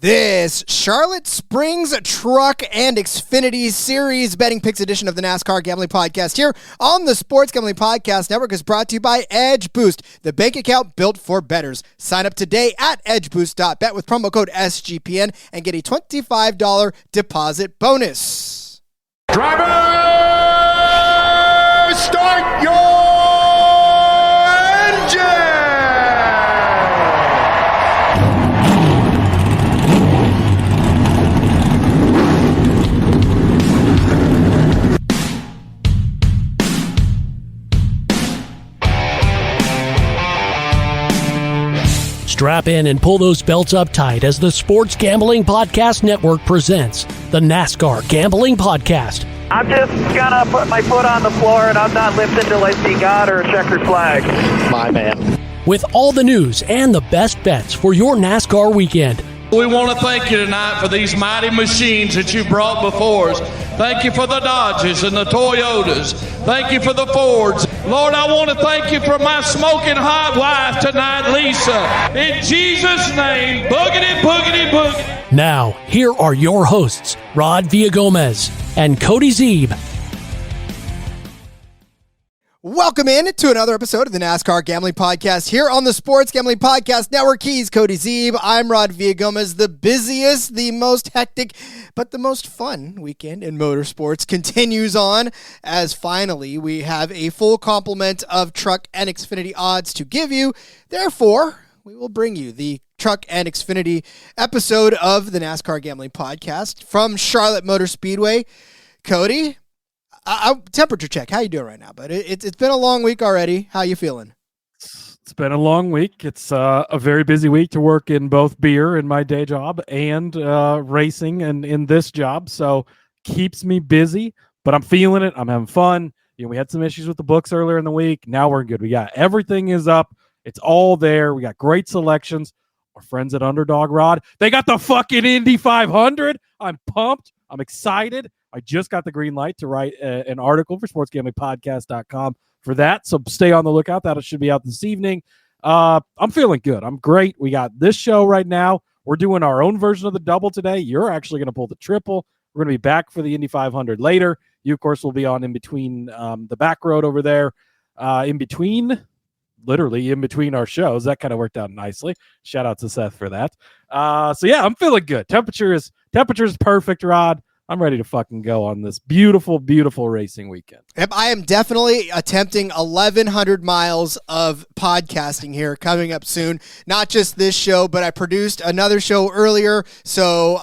This Charlotte Springs Truck and Xfinity Series Betting Picks edition of the NASCAR Gambling Podcast here on the Sports Gambling Podcast Network is brought to you by Edge Boost, the bank account built for bettors. Sign up today at edgeboost.bet with promo code SGPN and get a $25 deposit bonus. Driver, start your engine! Strap in and pull those belts up tight as the Sports Gambling Podcast Network presents the NASCAR Gambling Podcast. I'm just gonna put my foot on the floor and I'm not lifting till I see God or a checkered flag. My man. With all the news and the best bets for your NASCAR weekend. We want to thank you tonight for these mighty machines that you brought before us. Thank you for the Dodges and the Toyotas. Thank you for the Fords. Lord, I want to thank you for my smoking hot wife tonight, Lisa. In Jesus' name, boogity, boogity, boogity. Now, here are your hosts, Rod Villagomez and Cody Sieg. Welcome in to another episode of the NASCAR Gambling Podcast here on the Sports Gambling Podcast Network. He's Cody Sieg. I'm Rod Villagomez. The busiest, the most hectic, but the most fun weekend in motorsports continues on as finally we have a full complement of truck and Xfinity odds to give you. Therefore, we will bring you the Truck and Xfinity episode of the NASCAR Gambling Podcast from Charlotte Motor Speedway. Cody, temperature check. How you doing right now, bud? It's been a long week already. How you feeling? It's been a long week. It's a very busy week to work in both beer in my day job and racing and in this job. So keeps me busy, but I'm feeling it. I'm having fun. You know, we had some issues with the books earlier in the week. Now we're good. We got everything is up. It's all there. We got great selections. Our friends at Underdog Rod, they got the fucking Indy 500. I'm pumped. I'm excited. I just got the green light to write an article for sportsgamblingpodcast.com for that. So stay on the lookout. That should be out this evening. I'm feeling good. I'm great. We got this show right now. We're doing our own version of the double today. You're actually going to pull the triple. We're going to be back for the Indy 500 later. You, of course, will be on in between the back road over there. Literally in between our shows. That kind of worked out nicely. Shout out to Seth for that. So yeah, I'm feeling good. Temperature is perfect, Rod. I'm ready to fucking go on this beautiful, beautiful racing weekend. Yep, I am definitely attempting 1,100 miles of podcasting here coming up soon. Not just this show, but I produced another show earlier. So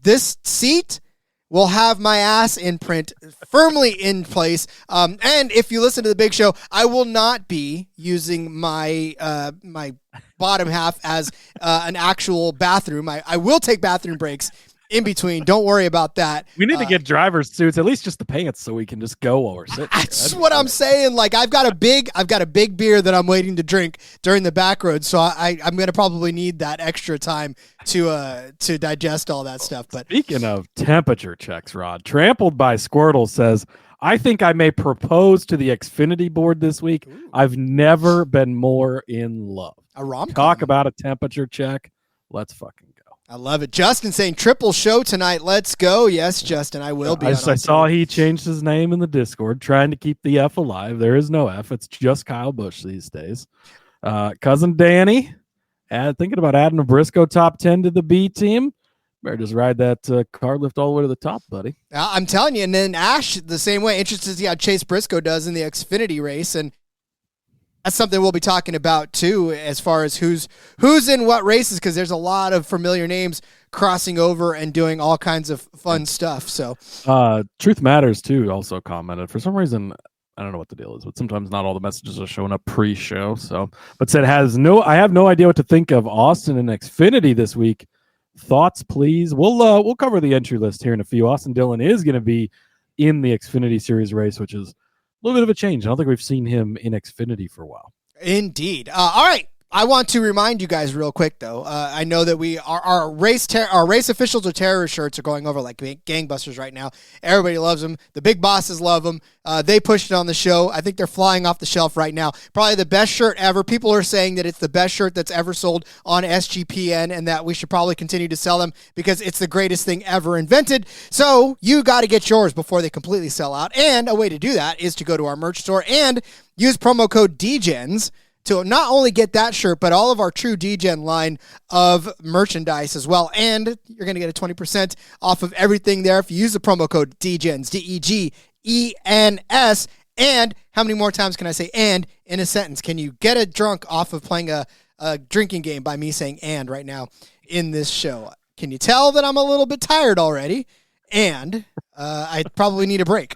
this seat will have my ass imprint firmly in place. And if you listen to the big show, I will not be using my my bottom half as an actual bathroom. I will take bathroom breaks in between. Don't worry about that. We need to get driver's suits, at least just the pants, so we can just go while we're sitting. That's what I'm saying. Like I've got a big beer that I'm waiting to drink during the back road, so I'm gonna probably need that extra time to digest all that stuff. But speaking of temperature checks, Rod, Trampled by Squirtle says, I think I may propose to the Xfinity board this week. Ooh. I've never been more in love. A rom-com. Talk about a temperature check. Let's fucking go. I love it. Justin saying triple show tonight. Let's go. Yes, Justin, I will be. I saw he changed his name in the Discord, trying to keep the F alive. There is no F. It's just Kyle Busch these days. Cousin Danny, thinking about adding a Briscoe top 10 to the B team. Better just ride that car lift all the way to the top, buddy. I'm telling you. And then Ash, the same way. Interested to see how Chase Briscoe does in the Xfinity race. And that's something we'll be talking about, too, as far as who's in what races, because there's a lot of familiar names crossing over and doing all kinds of fun stuff. So, Truth Matters, too, also commented. For some reason, I don't know what the deal is, but sometimes not all the messages are showing up pre-show. But said, I have no idea what to think of Austin and Xfinity this week. Thoughts, please? We'll cover the entry list here in a few. Austin Dillon is going to be in the Xfinity Series race, which is a little bit of a change. I don't think we've seen him in Xfinity for a while. Indeed. All right. I want to remind you guys real quick, though. I know that our race officials or terrorist shirts are going over like gangbusters right now. Everybody loves them. The big bosses love them. They pushed it on the show. I think they're flying off the shelf right now. Probably the best shirt ever. People are saying that it's the best shirt that's ever sold on SGPN and that we should probably continue to sell them because it's the greatest thing ever invented. So you got to get yours before they completely sell out. And a way to do that is to go to our merch store and use promo code DGENS to not only get that shirt, but all of our true DGen line of merchandise as well. And you're going to get a 20% off of everything there if you use the promo code DGENS, DEGENS. And how many more times can I say and in a sentence? Can you get a drunk off of playing a drinking game by me saying and right now in this show? Can you tell that I'm a little bit tired already? And I probably need a break.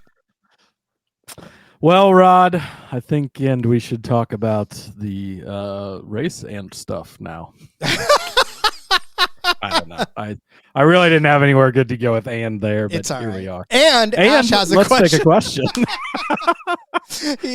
Well, Rod, I think we should talk about the race and stuff now. I don't know. I really didn't have anywhere good to go with and there, but here we are. And Ash has a let's question. Take a question.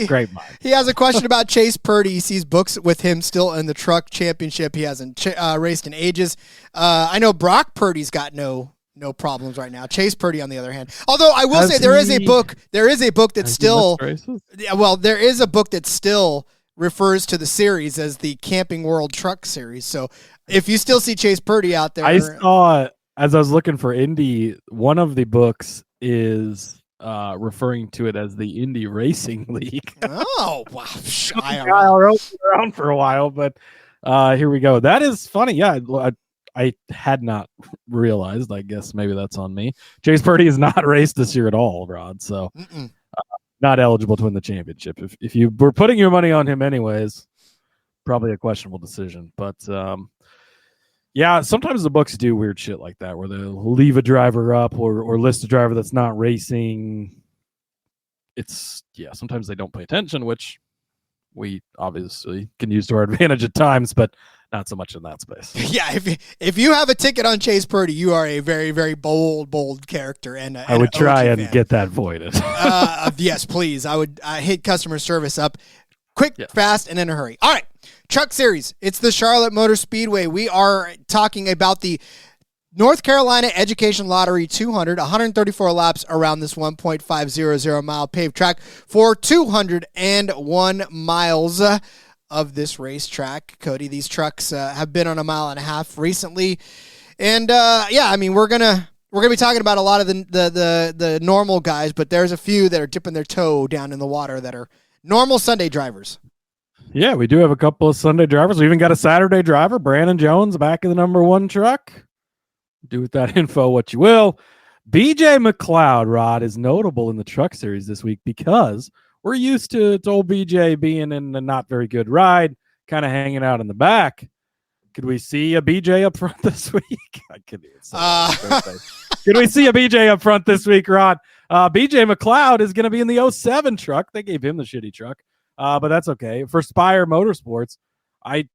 Great mind. He has a question about Chase Purdy. He sees books with him still in the truck championship. He hasn't raced in ages. I know Brock Purdy's got no problems right now. Chase Purdy, on the other hand, although I will say there is a book that still, there is a book that still refers to the series as the Camping World Truck Series. So if you still see Chase Purdy out there, I saw as I was looking for Indy, one of the books is referring to it as the Indy Racing League. Oh, wow. I around for a while, but here we go. That is funny. Yeah. I had not realized. I guess maybe that's on me. Chase Purdy has not raced this year at all, Rod. So not eligible to win the championship. If you were putting your money on him anyways, probably a questionable decision. But yeah, sometimes the books do weird shit like that where they'll leave a driver up or list a driver that's not racing. Sometimes they don't pay attention, which we obviously can use to our advantage at times, but not so much in that space. Yeah, if you have a ticket on Chase Purdy, you are a very, very bold character. And I would try and get that voided. Yes, please. I hit customer service up quick, fast, and in a hurry. All right, Truck Series. It's the Charlotte Motor Speedway. We are talking about the North Carolina Education Lottery 200, 134 laps around this 1.500 mile paved track for 201 miles of this racetrack. Cody, these trucks have been on 1.5 miles recently. And we're gonna be talking about a lot of the normal guys, but there's a few that are dipping their toe down in the water that are normal Sunday drivers. Yeah, we do have a couple of Sunday drivers. We even got a Saturday driver, Brandon Jones, back in the number 1 truck. Do with that info what you will. BJ McLeod, Rod, is notable in the Truck Series this week because we're used to old BJ being in a not very good ride, kind of hanging out in the back. Could we see a BJ up front this week? I couldn't even say Could we see a BJ up front this week, Rod? BJ McLeod is going to be in the 07 truck. They gave him the shitty truck, but that's okay. For Spire Motorsports, I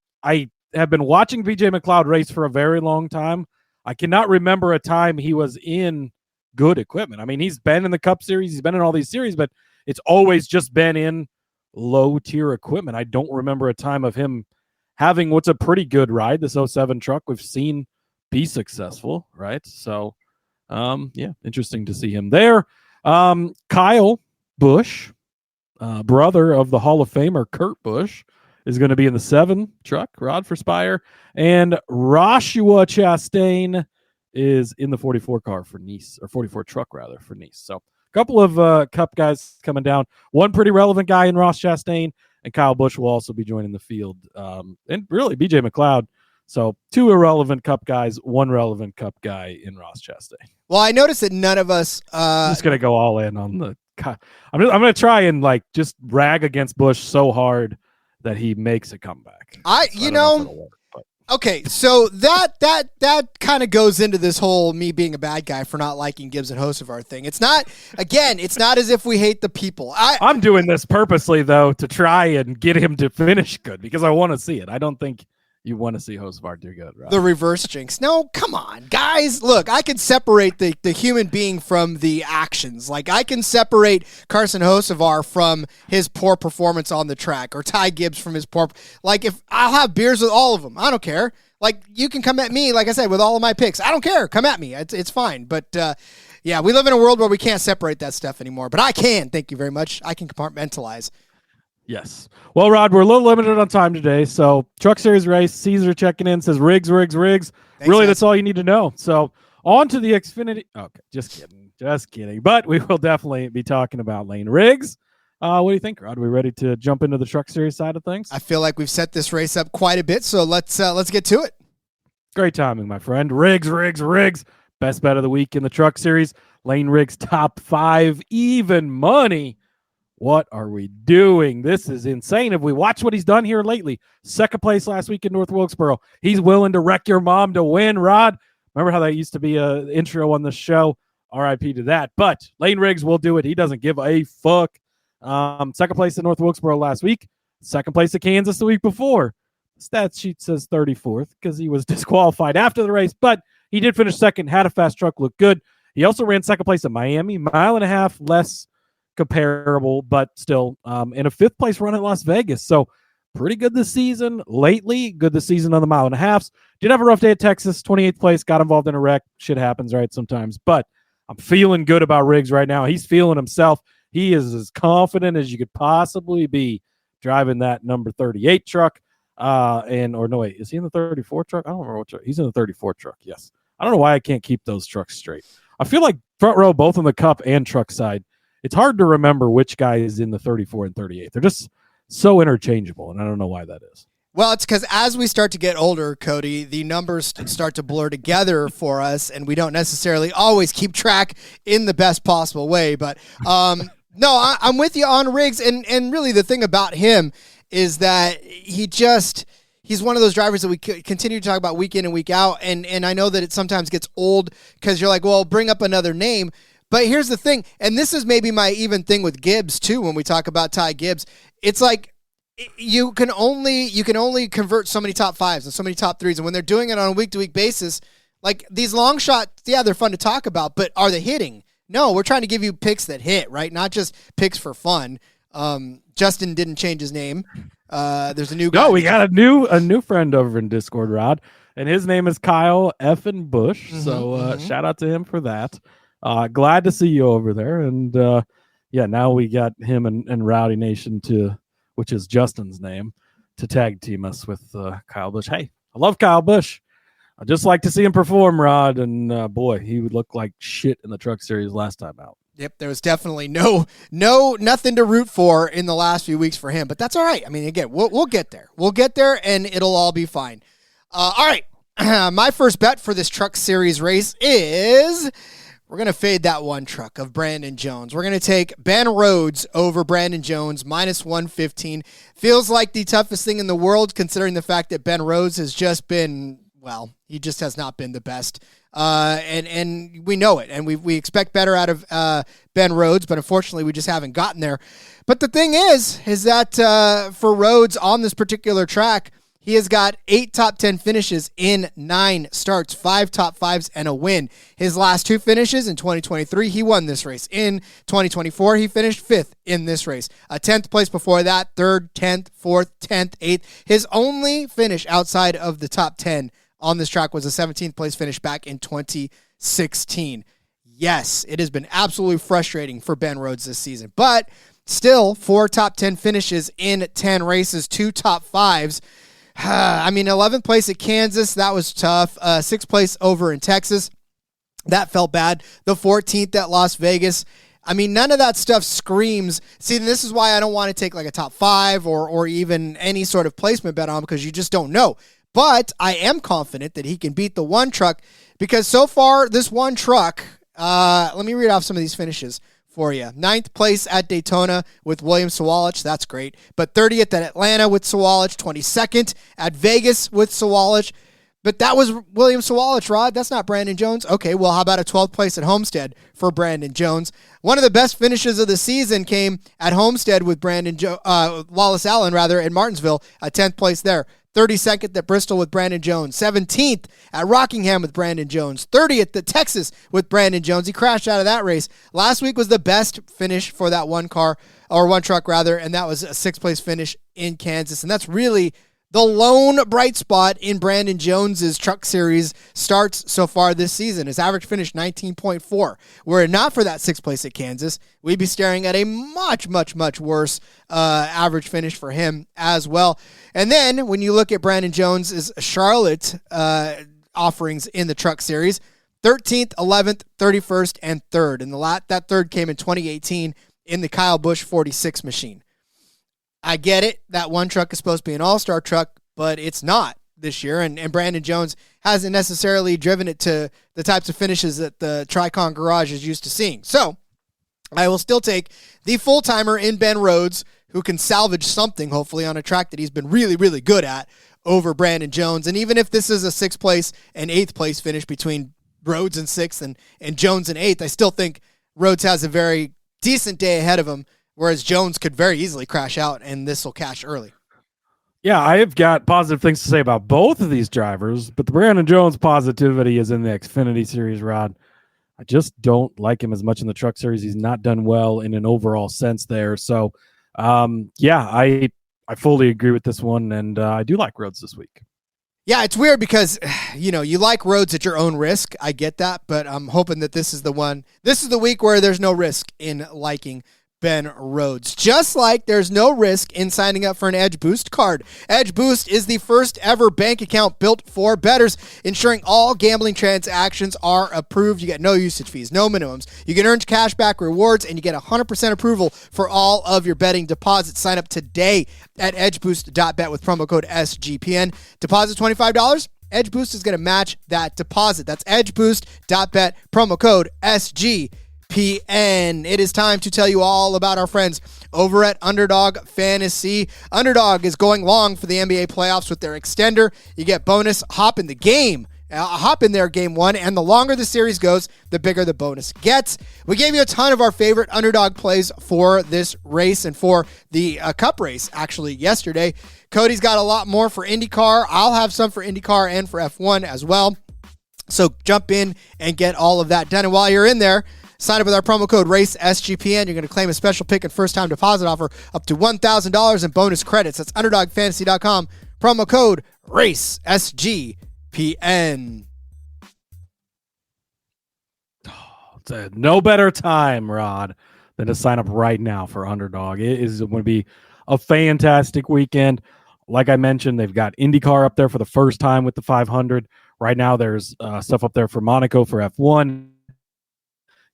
have been watching BJ McLeod race for a very long time. I cannot remember a time he was in good equipment. I mean, he's been in the Cup Series. He's been in all these series, but it's always just been in low-tier equipment. I don't remember a time of him having what's a pretty good ride, this 07 truck we've seen be successful, right? So, interesting to see him there. Kyle Busch, brother of the Hall of Famer Kurt Busch, is going to be in the 7 truck, Rod, for Spire. And Joshua Chastain is in the 44 car for Nice, or 44 truck, rather, for Nice. So a couple of Cup guys coming down. One pretty relevant guy in Ross Chastain, and Kyle Busch will also be joining the field. And really, BJ McLeod. So 2 irrelevant Cup guys, 1 relevant Cup guy in Ross Chastain. Well, I noticed that none of us... I'm just going to go all in on the... I'm going to try and just rag against Busch so hard that he makes a comeback. Okay, so that kind of goes into this whole me being a bad guy for not liking Gibbs and Hocevar thing. It's not as if we hate the people. I'm doing this purposely, though, to try and get him to finish good because I want to see it. I don't think you want to see Hocevar do good, right? The reverse jinx. No, come on, guys. Look, I can separate the human being from the actions. Like, I can separate Carson Hocevar from his poor performance on the track, or Ty Gibbs from his poor. Like, if I'll have beers with all of them, I don't care. Like, you can come at me, like I said, with all of my picks. I don't care. Come at me. It's fine. But, yeah, we live in a world where we can't separate that stuff anymore. But I can. Thank you very much. I can compartmentalize. Yes. Well, Rod, we're a little limited on time today. So, Truck Series race, Caesar checking in, says Riggs. Thanks, really, guys. that's all you need to know. So, on to the Xfinity. Okay, just kidding. But we will definitely be talking about Layne Riggs. What do you think, Rod? Are we ready to jump into the Truck Series side of things? I feel like we've set this race up quite a bit, so let's get to it. Great timing, my friend. Riggs. Best bet of the week in the Truck Series. Layne Riggs top 5, even money. What are we doing? This is insane. If we watch what he's done here lately, second place last week in North Wilkesboro. He's willing to wreck your mom to win, Rod. Remember how that used to be an intro on the show? RIP to that. But Layne Riggs will do it. He doesn't give a fuck. Second place in North Wilkesboro last week. Second place at Kansas the week before. Stat sheet says 34th because he was disqualified after the race, but he did finish second, had a fast truck, looked good. He also ran second place at Miami, mile and a half less comparable, but still in a fifth place run at Las Vegas. So pretty good this season. Lately, good this season on the mile and a halves. Did have a rough day at Texas, 28th place, got involved in a wreck. Shit happens, right, sometimes. But I'm feeling good about Riggs right now. He's feeling himself. He is as confident as you could possibly be driving that number 38 truck. Is he in the 34 truck? I don't remember what truck. He's in the 34 truck, yes. I don't know why I can't keep those trucks straight. I feel like front row, both on the cup and truck side, it's hard to remember which guy is in the 34 and 38. They're just so interchangeable, and I don't know why that is. Well, it's because as we start to get older, Cody, the numbers start to blur together for us, and we don't necessarily always keep track in the best possible way. But no, I'm with you on Riggs, and really the thing about him is that he's one of those drivers that we continue to talk about week in and week out, and I know that it sometimes gets old because you're like, well, bring up another name. But here's the thing, and this is maybe my even thing with Gibbs too when we talk about Ty Gibbs. It's like you can only convert so many top 5s and so many top 3s, and when they're doing it on a week-to-week basis, like these long shots, yeah, they're fun to talk about, but are they hitting? No, we're trying to give you picks that hit, right? Not just picks for fun. Justin didn't change his name. There's a new guy. No, we got a new friend over in Discord, Rod, and his name is Kyle Effin Bush. So shout out to him for that. Glad to see you over there. And now we got him and Rowdy Nation which is Justin's name, to tag team us with Kyle Bush. Hey, I love Kyle Bush. I just like to see him perform, Rod. And boy, he would look like shit in the Truck Series last time out. Yep, there was definitely nothing to root for in the last few weeks for him, but that's all right. I mean, again, we'll get there. We'll get there, and it'll all be fine. All right, my first bet for this Truck Series race is we're going to fade that one truck of Brandon Jones. We're going to take Ben Rhodes over Brandon Jones, minus 115. Feels like the toughest thing in the world, considering the fact that Ben Rhodes has just been, well, he just has not been the best. And we know it, and we expect better out of Ben Rhodes, but unfortunately we just haven't gotten there. But the thing is that for Rhodes on this particular track, he has got 8 top 10 finishes in 9 starts, 5 top 5s, and a win. His last 2 finishes in 2023, he won this race. In 2024, he finished 5th in this race. A 10th place before that, 3rd, 10th, 4th, 10th, 8th. His only finish outside of the top 10 on this track was a 17th place finish back in 2016. Yes, it has been absolutely frustrating for Ben Rhodes this season, but still 4 top 10 finishes in 10 races, 2 top 5s. I mean, 11th place at Kansas, that was tough. 6th place over in Texas, that felt bad. The 14th at Las Vegas. I mean, none of that stuff screams. See, this is why I don't want to take like a top 5 or even any sort of placement bet on, because you just don't know. But I am confident that he can beat the one truck, because so far this one truck, let me read off some of these finishes for you. 9th place at Daytona with William Sawalich. That's great. But 30th at Atlanta with Sawalich. 22nd at Vegas with Sawalich. But that was William Sawalich, Rod. That's not Brandon Jones. Okay, well, how about a 12th place at Homestead for Brandon Jones? One of the best finishes of the season came at Homestead with Wallace Allen, in Martinsville, a 10th place there. 32nd at Bristol with Brandon Jones, 17th at Rockingham with Brandon Jones, 30th at Texas with Brandon Jones. He crashed out of that race. Last week was the best finish for that one truck, and that was a 6th place finish in Kansas. And that's really the lone bright spot in Brandon Jones's Truck Series starts so far this season. His average finish 19.4. Were it not for that 6th place at Kansas, we'd be staring at a much, much, much worse average finish for him as well. And then when you look at Brandon Jones's Charlotte offerings in the Truck Series, 13th, 11th, 31st, and 3rd. And that 3rd came in 2018 in the Kyle Busch 46 machine. I get it. That one truck is supposed to be an all-star truck, but it's not this year. And Brandon Jones hasn't necessarily driven it to the types of finishes that the Tricon Garage is used to seeing. So I will still take the full-timer in Ben Rhodes, who can salvage something, hopefully, on a track that he's been really, really good at, over Brandon Jones. And even if this is a 6th place and 8th place finish between Rhodes in 6th and Jones in 8th, I still think Rhodes has a very decent day ahead of him, whereas Jones could very easily crash out, and this will cash early. Yeah, I have got positive things to say about both of these drivers, but the Brandon Jones positivity is in the Xfinity Series, Rod. I just don't like him as much in the Truck Series. He's not done well in an overall sense there. So, I fully agree with this one, and I do like Rhodes this week. Yeah, it's weird because, you like Rhodes at your own risk. I get that, but I'm hoping that this is the one. This is the week where there's no risk in liking Ben Rhodes. Just like there's no risk in signing up for an Edge Boost card. Edge Boost is the first ever bank account built for bettors, ensuring all gambling transactions are approved. You get no usage fees, no minimums. You can earn cashback rewards, and you get 100% approval for all of your betting deposits. Sign up today at edgeboost.bet with promo code SGPN. Deposit $25. Edge Boost is going to match that deposit. That's edgeboost.bet, promo code SGPN. It is time to tell you all about our friends over at Underdog Fantasy. Underdog is going long for the NBA playoffs with their extender. You get bonus hop in the game. Hop in there game 1, and the longer the series goes, the bigger the bonus gets. We gave you a ton of our favorite Underdog plays for this race and for the Cup race, actually, yesterday. Cody's got a lot more for IndyCar. I'll have some for IndyCar and for F1 as well. So jump in and get all of that done. And while you're in there, sign up with our promo code RACESGPN. You're going to claim a special pick and first-time deposit offer up to $1,000 in bonus credits. That's UnderdogFantasy.com. Promo code RACESGPN. No better time, Rod, than to sign up right now for Underdog. It is going to be a fantastic weekend. Like I mentioned, they've got IndyCar up there for the first time with the 500. Right now, there's stuff up there for Monaco for F1.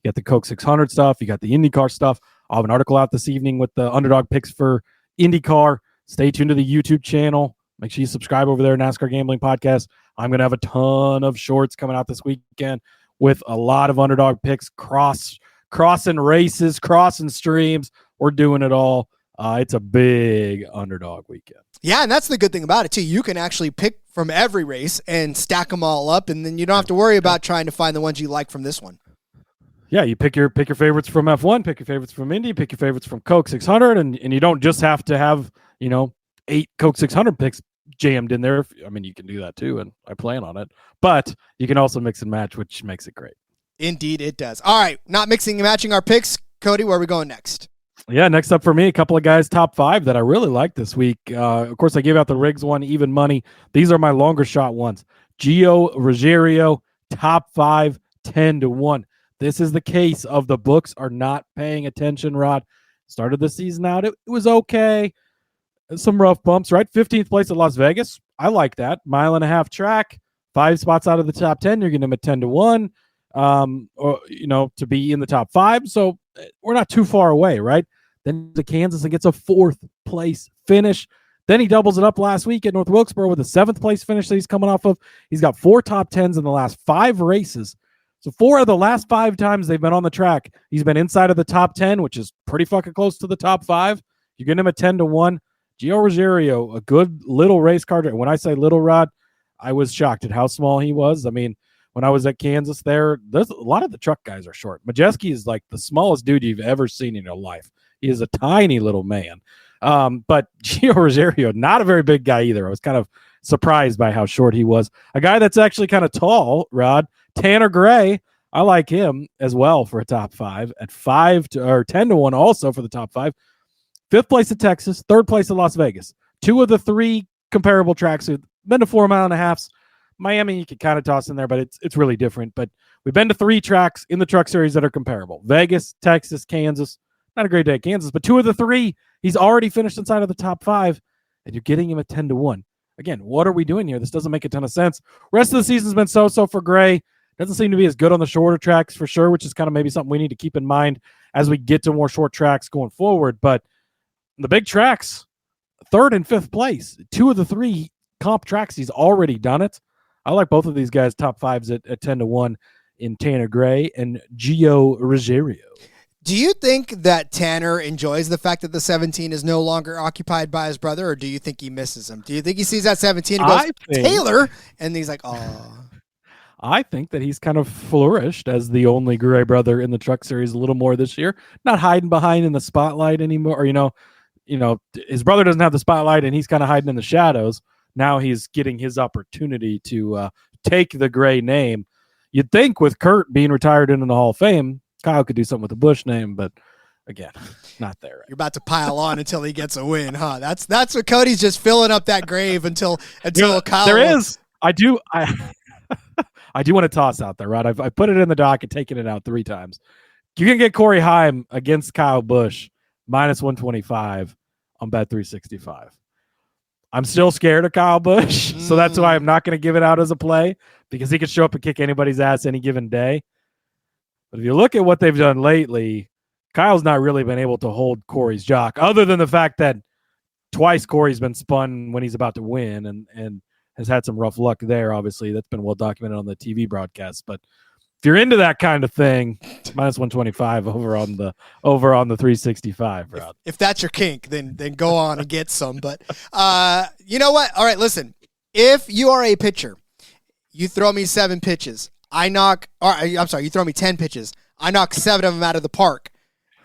You got the Coke 600 stuff. You got the IndyCar stuff. I'll have an article out this evening with the Underdog picks for IndyCar. Stay tuned to the YouTube channel. Make sure you subscribe over there, NASCAR Gambling Podcast. I'm going to have a ton of shorts coming out this weekend with a lot of Underdog picks, crossing races, crossing streams. We're doing it all. It's a big Underdog weekend. Yeah, and that's the good thing about it, too. You can actually pick from every race and stack them all up, and then you don't have to worry about trying to find the ones you like from this one. Yeah, you pick your favorites from F1, pick your favorites from Indy, pick your favorites from Coke 600, and you don't just have to have, 8 Coke 600 picks jammed in there. You can do that too, and I plan on it. But you can also mix and match, which makes it great. Indeed, it does. All right, not mixing and matching our picks. Cody, where are we going next? Yeah, next up for me, a couple of guys top 5 that I really like this week. Of course, I gave out the Riggs one, even money. These are my longer shot ones. Gio Ruggiero, top 5, 10-1. This is the case of the books are not paying attention, Rod. Started the season out. It was okay. Some rough bumps, right? 15th place at Las Vegas. I like that. 1.5 mile track, 5 spots out of the top 10. You're getting them at 10-1, to be in the top 5. So we're not too far away, right? Then to Kansas and gets a 4th place finish. Then he doubles it up last week at North Wilkesboro with a 7th place finish that he's coming off of. He's got 4 top 10s in the last 5 races. So 4 of the last 5 times they've been on the track, he's been inside of the top 10, which is pretty fucking close to the top 5. You're getting him at 10-1. Gio Ruggiero, a good little race car. When I say little, Rod, I was shocked at how small he was. When I was at Kansas there's a lot of the truck guys are short. Majeski is like the smallest dude you've ever seen in your life. He is a tiny little man. But Gio Ruggiero, not a very big guy either. I was kind of surprised by how short he was. A guy that's actually kind of tall, Rod, Tanner Gray. I like him as well for a top 5 at 10-1 also for the top 5. 5th place at Texas, 3rd place at Las Vegas. 2 of the 3 comparable tracks. We've been to 4 mile-and-a-halfs. Miami, you could kind of toss in there, but it's really different. But we've been to 3 tracks in the Truck Series that are comparable. Vegas, Texas, Kansas. Not a great day at Kansas, but 2 of the 3, he's already finished inside of the top 5, and you're getting him at 10-1. Again, what are we doing here? This doesn't make a ton of sense. Rest of the season's been so-so for Gray. Doesn't seem to be as good on the shorter tracks for sure, which is kind of maybe something we need to keep in mind as we get to more short tracks going forward. But the big tracks, 3rd and 5th place, 2 of the 3 comp tracks, he's already done it. I like both of these guys top 5s at 10-1 in Tanner Gray and Gio Ruggiero. Do you think that Tanner enjoys the fact that the 17 is no longer occupied by his brother, or do you think he misses him? Do you think he sees that 17 and goes, Taylor, and he's like, oh. I think that he's kind of flourished as the only Gray brother in the Truck Series a little more this year, not hiding behind in the spotlight anymore. Or, his brother doesn't have the spotlight and he's kind of hiding in the shadows. Now he's getting his opportunity to take the Gray name. You'd think with Kurt being retired into the Hall of Fame, Kyle could do something with the Busch name, but again, not there. Right? You're about to pile on until he gets a win, huh? That's what Cody's just filling up that grave until Kyle. There is. I do want to toss out there, Rod. I put it in the dock and taken it out 3 times. You can get Corey Heim against Kyle Busch -125 on Bet365. I'm still scared of Kyle Busch, so that's why I'm not going to give it out as a play, because he could show up and kick anybody's ass any given day. But if you look at what they've done lately, Kyle's not really been able to hold Corey's jock, other than the fact that twice Corey's been spun when he's about to win and has had some rough luck there. Obviously, that's been well documented on the TV broadcast. But if you're into that kind of thing, -125 over on the 365 route. If that's your kink, then go on and get some. But you know what? All right, listen. If you are a pitcher, you throw me 7 pitches. You throw me 10 pitches. I knock 7 of them out of the park.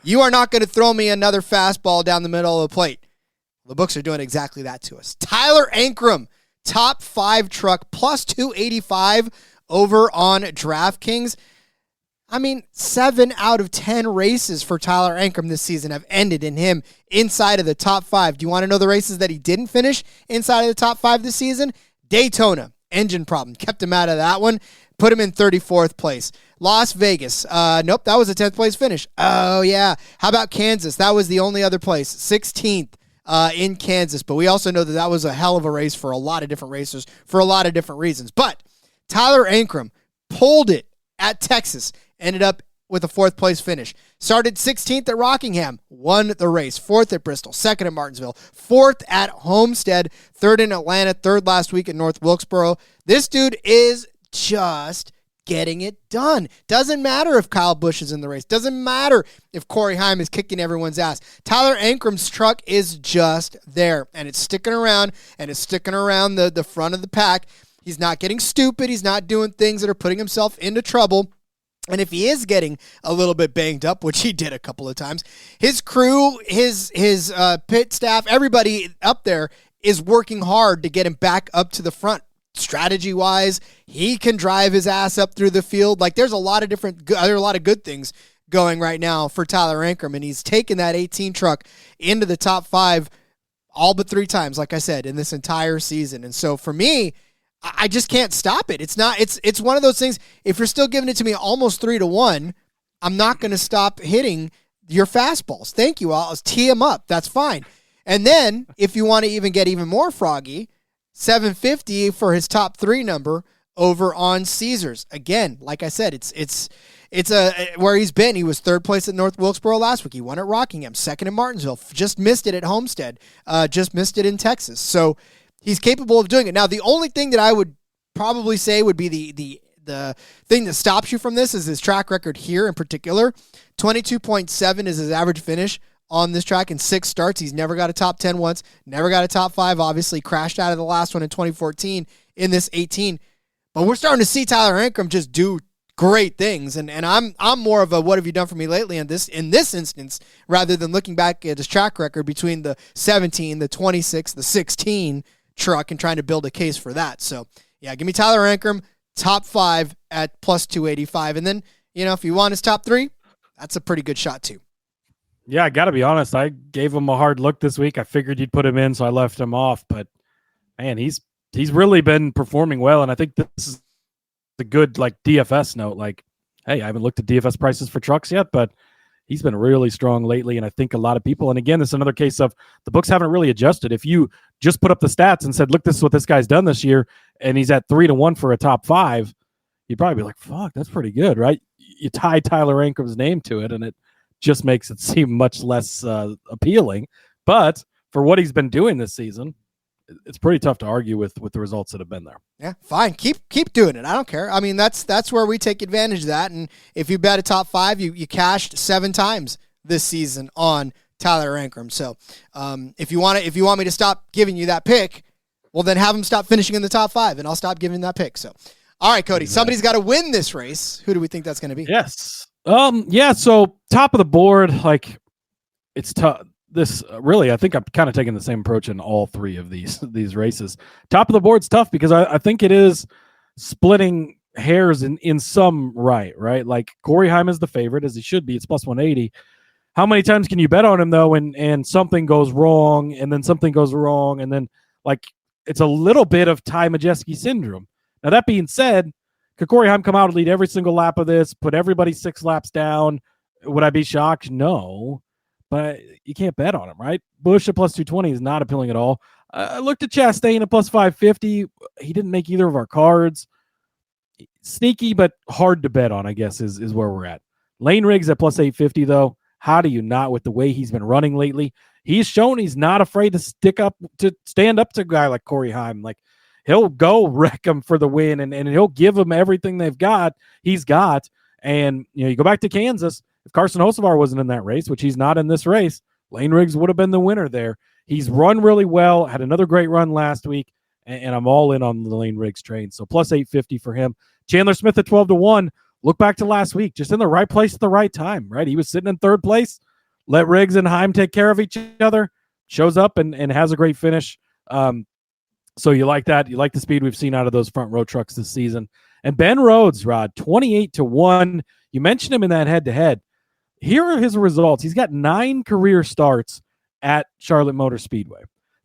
You are not going to throw me another fastball down the middle of the plate. The books are doing exactly that to us. Tyler Ankrum, top 5 truck, +285 over on DraftKings. I mean, 7 out of 10 races for Tyler Ankrum this season have ended in him inside of the top 5. Do you want to know the races that he didn't finish inside of the top 5 this season? Daytona, engine problem, kept him out of that one. Put him in 34th place. Las Vegas. Nope, that was a 10th place finish. Oh, yeah. How about Kansas? That was the only other place. 16th in Kansas. But we also know that was a hell of a race for a lot of different racers for a lot of different reasons. But Tyler Ankrum pulled it at Texas. Ended up with a 4th place finish. Started 16th at Rockingham. Won the race. 4th at Bristol. 2nd at Martinsville. 4th at Homestead. 3rd in Atlanta. 3rd last week at North Wilkesboro. This dude is just getting it done. Doesn't matter if Kyle Busch is in the race. Doesn't matter if Corey Heim is kicking everyone's ass. Tyler Ankrum's truck is just there, and it's sticking around, and it's sticking around the front of the pack. He's not getting stupid. He's not doing things that are putting himself into trouble. And if he is getting a little bit banged up, which he did a couple of times, his crew, his pit staff, everybody up there is working hard to get him back up to the front. Strategy-wise, he can drive his ass up through the field. Like, there's a lot of good things going right now for Tyler Ankrum, and he's taken that 18 truck into the top 5 all but 3 times, like I said, in this entire season. And so for me, I just can't stop it. It's one of those things, if you're still giving it to me almost 3-1, I'm not going to stop hitting your fastballs. Thank you. I'll tee them up. That's fine. And then, if you want to even get even more froggy, $750 for his top 3 number over on Caesars. Again, like I said, it's where he's been. He was 3rd place at North Wilkesboro last week. He won at Rockingham, 2nd in Martinsville. Just missed it at Homestead. Just missed it in Texas. So he's capable of doing it. Now, the only thing that I would probably say would be the thing that stops you from this is his track record here in particular. 22.7 is his average finish on this track in 6 starts. He's never got a top 10 once, never got a top 5, obviously crashed out of the last one in 2014 in this 18. But we're starting to see Tyler Ankrum just do great things. And I'm more of a what have you done for me lately in this instance, rather than looking back at his track record between the 17, the 26, the 16 truck and trying to build a case for that. So, yeah, give me Tyler Ankrum, top 5 at plus 285. And then, if you want his top 3, that's a pretty good shot too. Yeah, I got to be honest. I gave him a hard look this week. I figured you'd put him in, so I left him off. But, man, he's really been performing well, and I think this is a good, DFS note. Hey, I haven't looked at DFS prices for trucks yet, but he's been really strong lately, and I think a lot of people, and again, this is another case of the books haven't really adjusted. If you just put up the stats and said, look, this is what this guy's done this year, and he's at 3-1 for a top 5, you'd probably be like, fuck, that's pretty good, right? You tie Tyler Ankrum's name to it, and it just makes it seem much less appealing. But for what he's been doing this season, it's pretty tough to argue with the results that have been there. Yeah, fine. Keep doing it. I don't care. I mean, that's where we take advantage of that. And if you bet a top 5, you cashed 7 times this season on Tyler Ankrum. So if you want me to stop giving you that pick, well, then have him stop finishing in the top 5, and I'll stop giving that pick. So, all right, Cody, somebody's got to win this race. Who do we think that's going to be? Yes. Yeah. So top of the board, it's tough. This really, I think I'm kind of taking the same approach in all 3 of these races. Top of the board's tough because I think it is splitting hairs in some right? Corey Heim is the favorite, as he should be. It's plus 180. How many times can you bet on him though, and something goes wrong, and then something goes wrong, and then it's a little bit of Ty Majeski syndrome. Now that being said, could Corey Heim come out and lead every single lap of this, put everybody 6 laps down? Would I be shocked? No. But you can't bet on him, right? Busch at plus 220 is not appealing at all. I looked at Chastain at plus 550. He didn't make either of our cards. Sneaky, but hard to bet on, I guess, is where we're at. Layne Riggs at plus 850, though. How do you not, with the way he's been running lately? He's shown he's not afraid to stand up to a guy like Corey Heim. He'll go wreck him for the win, and he'll give him everything he's got. And, you go back to Kansas. If Carson Hocevar wasn't in that race, which he's not in this race, Layne Riggs would have been the winner there. He's run really well, had another great run last week, and I'm all in on the Layne Riggs train. So plus 850 for him. Chandler Smith at 12-1. Look back to last week, just in the right place at the right time, right? He was sitting in 3rd place, let Riggs and Heim take care of each other, shows up and has a great finish. So you like that. You like the speed we've seen out of those front row trucks this season. And Ben Rhodes, Rod, 28-1. You mentioned him in that head-to-head. Here are his results. He's got 9 career starts at Charlotte Motor Speedway.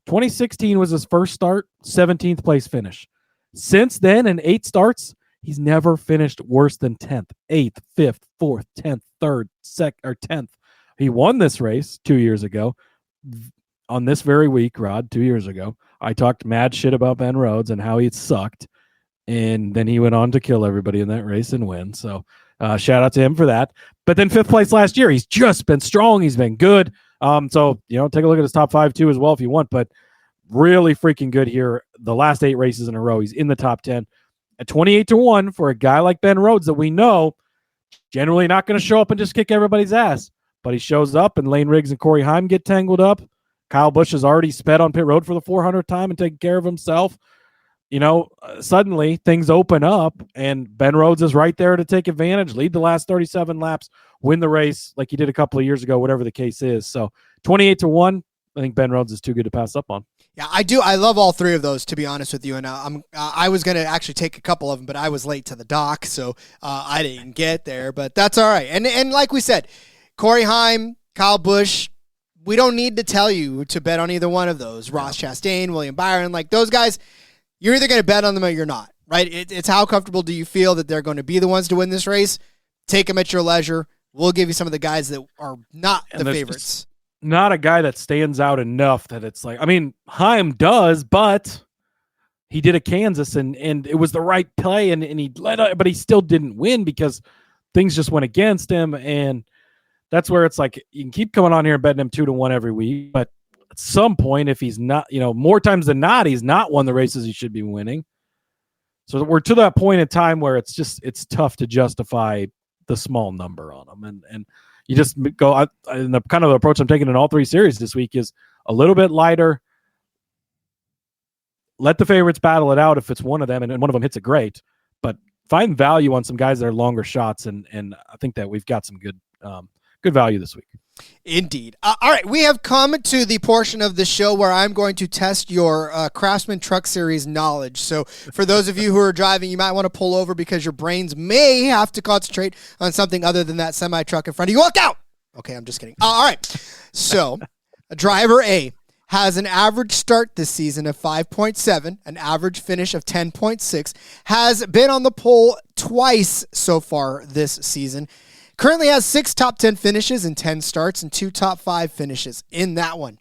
2016 was his first start, 17th place finish. Since then, in 8 starts, he's never finished worse than 10th, 8th, 5th, 4th, 10th, 3rd, 2nd, or 10th. He won this race 2 years ago. On this very week, Rod, 2 years ago, I talked mad shit about Ben Rhodes and how he sucked. And then he went on to kill everybody in that race and win. So shout out to him for that. But then 5th place last year, he's just been strong. He's been good. So, take a look at his top 5 too as well if you want, but really freaking good here. The last 8 races in a row, he's in the top 10 at 28-1 for a guy like Ben Rhodes that we know generally not going to show up and just kick everybody's ass, but he shows up and Layne Riggs and Corey Heim get tangled up. Kyle Busch has already sped on pit road for the 400th time and taken care of himself. Suddenly things open up and Ben Rhodes is right there to take advantage, lead the last 37 laps, win the race like he did a couple of years ago, whatever the case is. So 28-1, I think Ben Rhodes is too good to pass up on. Yeah, I do. I love all 3 of those, to be honest with you. And I was going to actually take a couple of them, but I was late to the dock, so I didn't get there. But that's all right. And like we said, Corey Heim, Kyle Busch, we don't need to tell you to bet on either one of those. Ross Chastain, William Byron, those guys, you're either going to bet on them or you're not, right? It's how comfortable do you feel that they're going to be the ones to win this race? Take them at your leisure. We'll give you some of the guys that are not the favorites. Not a guy that stands out enough that it's Heim does, but he did at Kansas and it was the right play and he led, but he still didn't win because things just went against him. And that's where it's you can keep coming on here and betting him 2-1 every week, but at some point, if he's not, more times than not, he's not won the races he should be winning. So we're to that point in time where it's tough to justify the small number on him. And you just go, and the kind of approach I'm taking in all 3 series this week is a little bit lighter. Let the favorites battle it out if it's one of them, and one of them hits it great. But find value on some guys that are longer shots, and I think that we've got some good value this week. Indeed. All right, we have come to the portion of the show where I'm going to test your Craftsman Truck Series knowledge. So for those of you who are driving, you might want to pull over because your brains may have to concentrate on something other than that semi-truck in front of you. Look out! Okay, I'm just kidding. All right, so driver A has an average start this season of 5.7, an average finish of 10.6, has been on the pole twice so far this season. Currently has 6 top 10 finishes in 10 starts and 2 top 5 finishes in that one.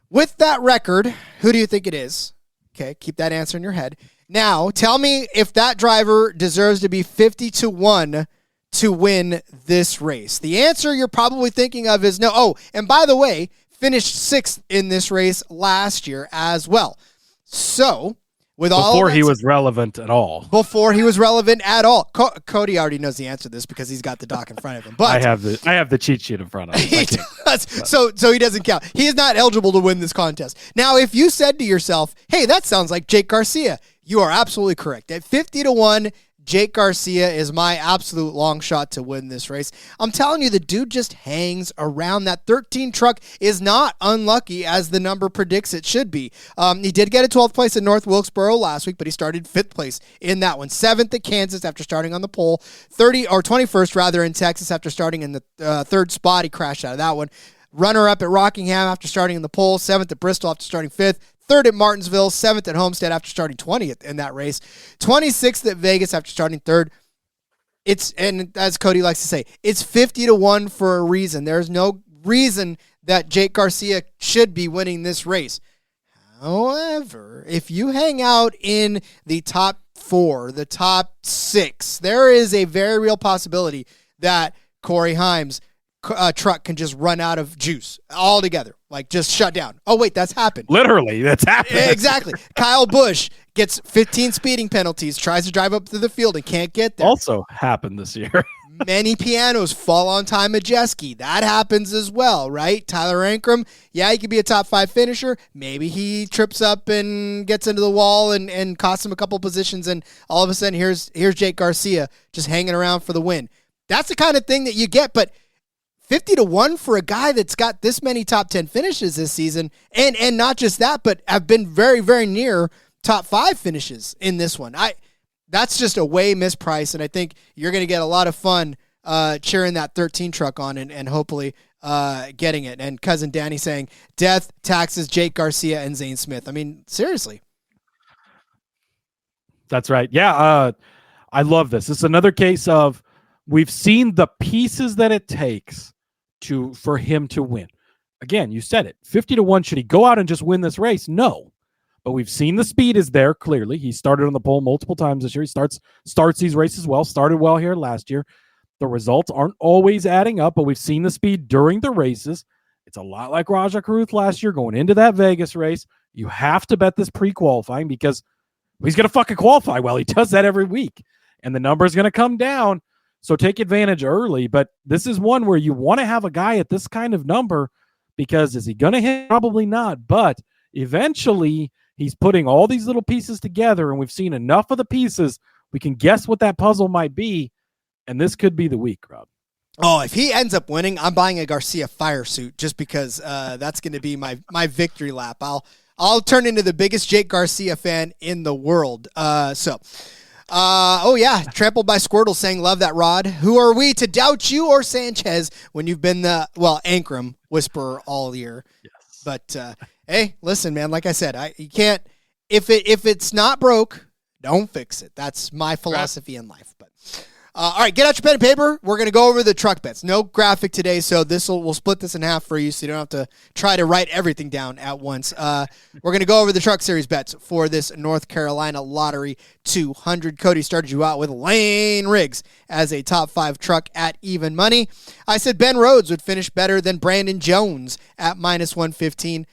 With that record, who do you think it is? Okay, keep that answer in your head. Now, tell me if that driver deserves to be 50-1 to win this race. The answer you're probably thinking of is no. Oh, and by the way, finished 6th in this race last year as well. So, with all before he was relevant at all. Before he was relevant at all. Cody already knows the answer to this because he's got the doc in front of him. But I have the cheat sheet in front of him. He does. So he doesn't count. He is not eligible to win this contest. Now, if you said to yourself, hey, that sounds like Jake Garcia, you are absolutely correct. At 50-1, Jake Garcia is my absolute long shot to win this race. I'm telling you, the dude just hangs around. That 13 truck is not unlucky as the number predicts it should be. He did get a 12th place in North Wilkesboro last week, but he started 5th place in that one. 7th at Kansas after starting on the pole. 21st rather in Texas after starting in the 3rd spot. He crashed out of that one. Runner-up at Rockingham after starting in the pole. 7th at Bristol after starting 5th. 3rd at Martinsville, 7th at Homestead after starting 20th in that race, 26th at Vegas after starting 3rd. And as Cody likes to say, it's 50-1 for a reason. There's no reason that Jake Garcia should be winning this race. However, if you hang out in the top 4, the top 6, there is a very real possibility that Corey Himes' truck can just run out of juice altogether, like just shut down. Oh, wait, that's happened. Literally, that's happened. Exactly. Kyle Busch gets 15 speeding penalties, tries to drive up to the field and can't get there. Also happened this year. Many pianos fall on Ty Majeski. That happens as well, right? Tyler Ankrum, yeah, he could be a top 5 finisher. Maybe he trips up and gets into the wall and costs him a couple positions, and all of a sudden here's Jake Garcia just hanging around for the win. That's the kind of thing that you get, but 50-1 for a guy that's got this many top 10 finishes this season, and not just that, but have been very, very near top 5 finishes in this one. That's just a way mispriced, and I think you're going to get a lot of fun cheering that 13 truck on and hopefully getting it. And Cousin Danny saying, death, taxes, Jake Garcia, and Zane Smith. I mean, seriously. That's right. Yeah, I love this. This is another case of we've seen the pieces that it takes for him to win. Again, you said it. 50-1. Should he go out and just win this race? No. But we've seen the speed is there, clearly. He started on the pole multiple times this year. He starts these races well, started well here last year. The results aren't always adding up, but we've seen the speed during the races. It's a lot like Rajah Caruth last year going into that Vegas race. You have to bet this pre-qualifying because he's going to fucking qualify well. He does that every week. And the number is going to come down. So take advantage early, but this is one where you want to have a guy at this kind of number because is he going to hit? Probably not, but eventually he's putting all these little pieces together, and we've seen enough of the pieces. We can guess what that puzzle might be, and this could be the week, Rob. Oh, if he ends up winning, I'm buying a Garcia fire suit just because that's going to be my victory lap. I'll turn into the biggest Jake Garcia fan in the world. Trampled by Squirtle saying, love that, Rod. Who are we to doubt you or Sanchez when you've been the, Ankrum whisperer all year? Yes. But, hey, listen, man, like I said, you can't, if it's not broke, don't fix it. That's my philosophy in life. But, all right, get out your pen and paper. We're going to go over the truck bets. No graphic today, so we'll split this in half for you so you don't have to try to write everything down at once. We're going to go over the truck series bets for this North Carolina Lottery 200. Cody started you out with Layne Riggs as a top 5 truck at even money. I said Ben Rhodes would finish better than Brandon Jones at -115.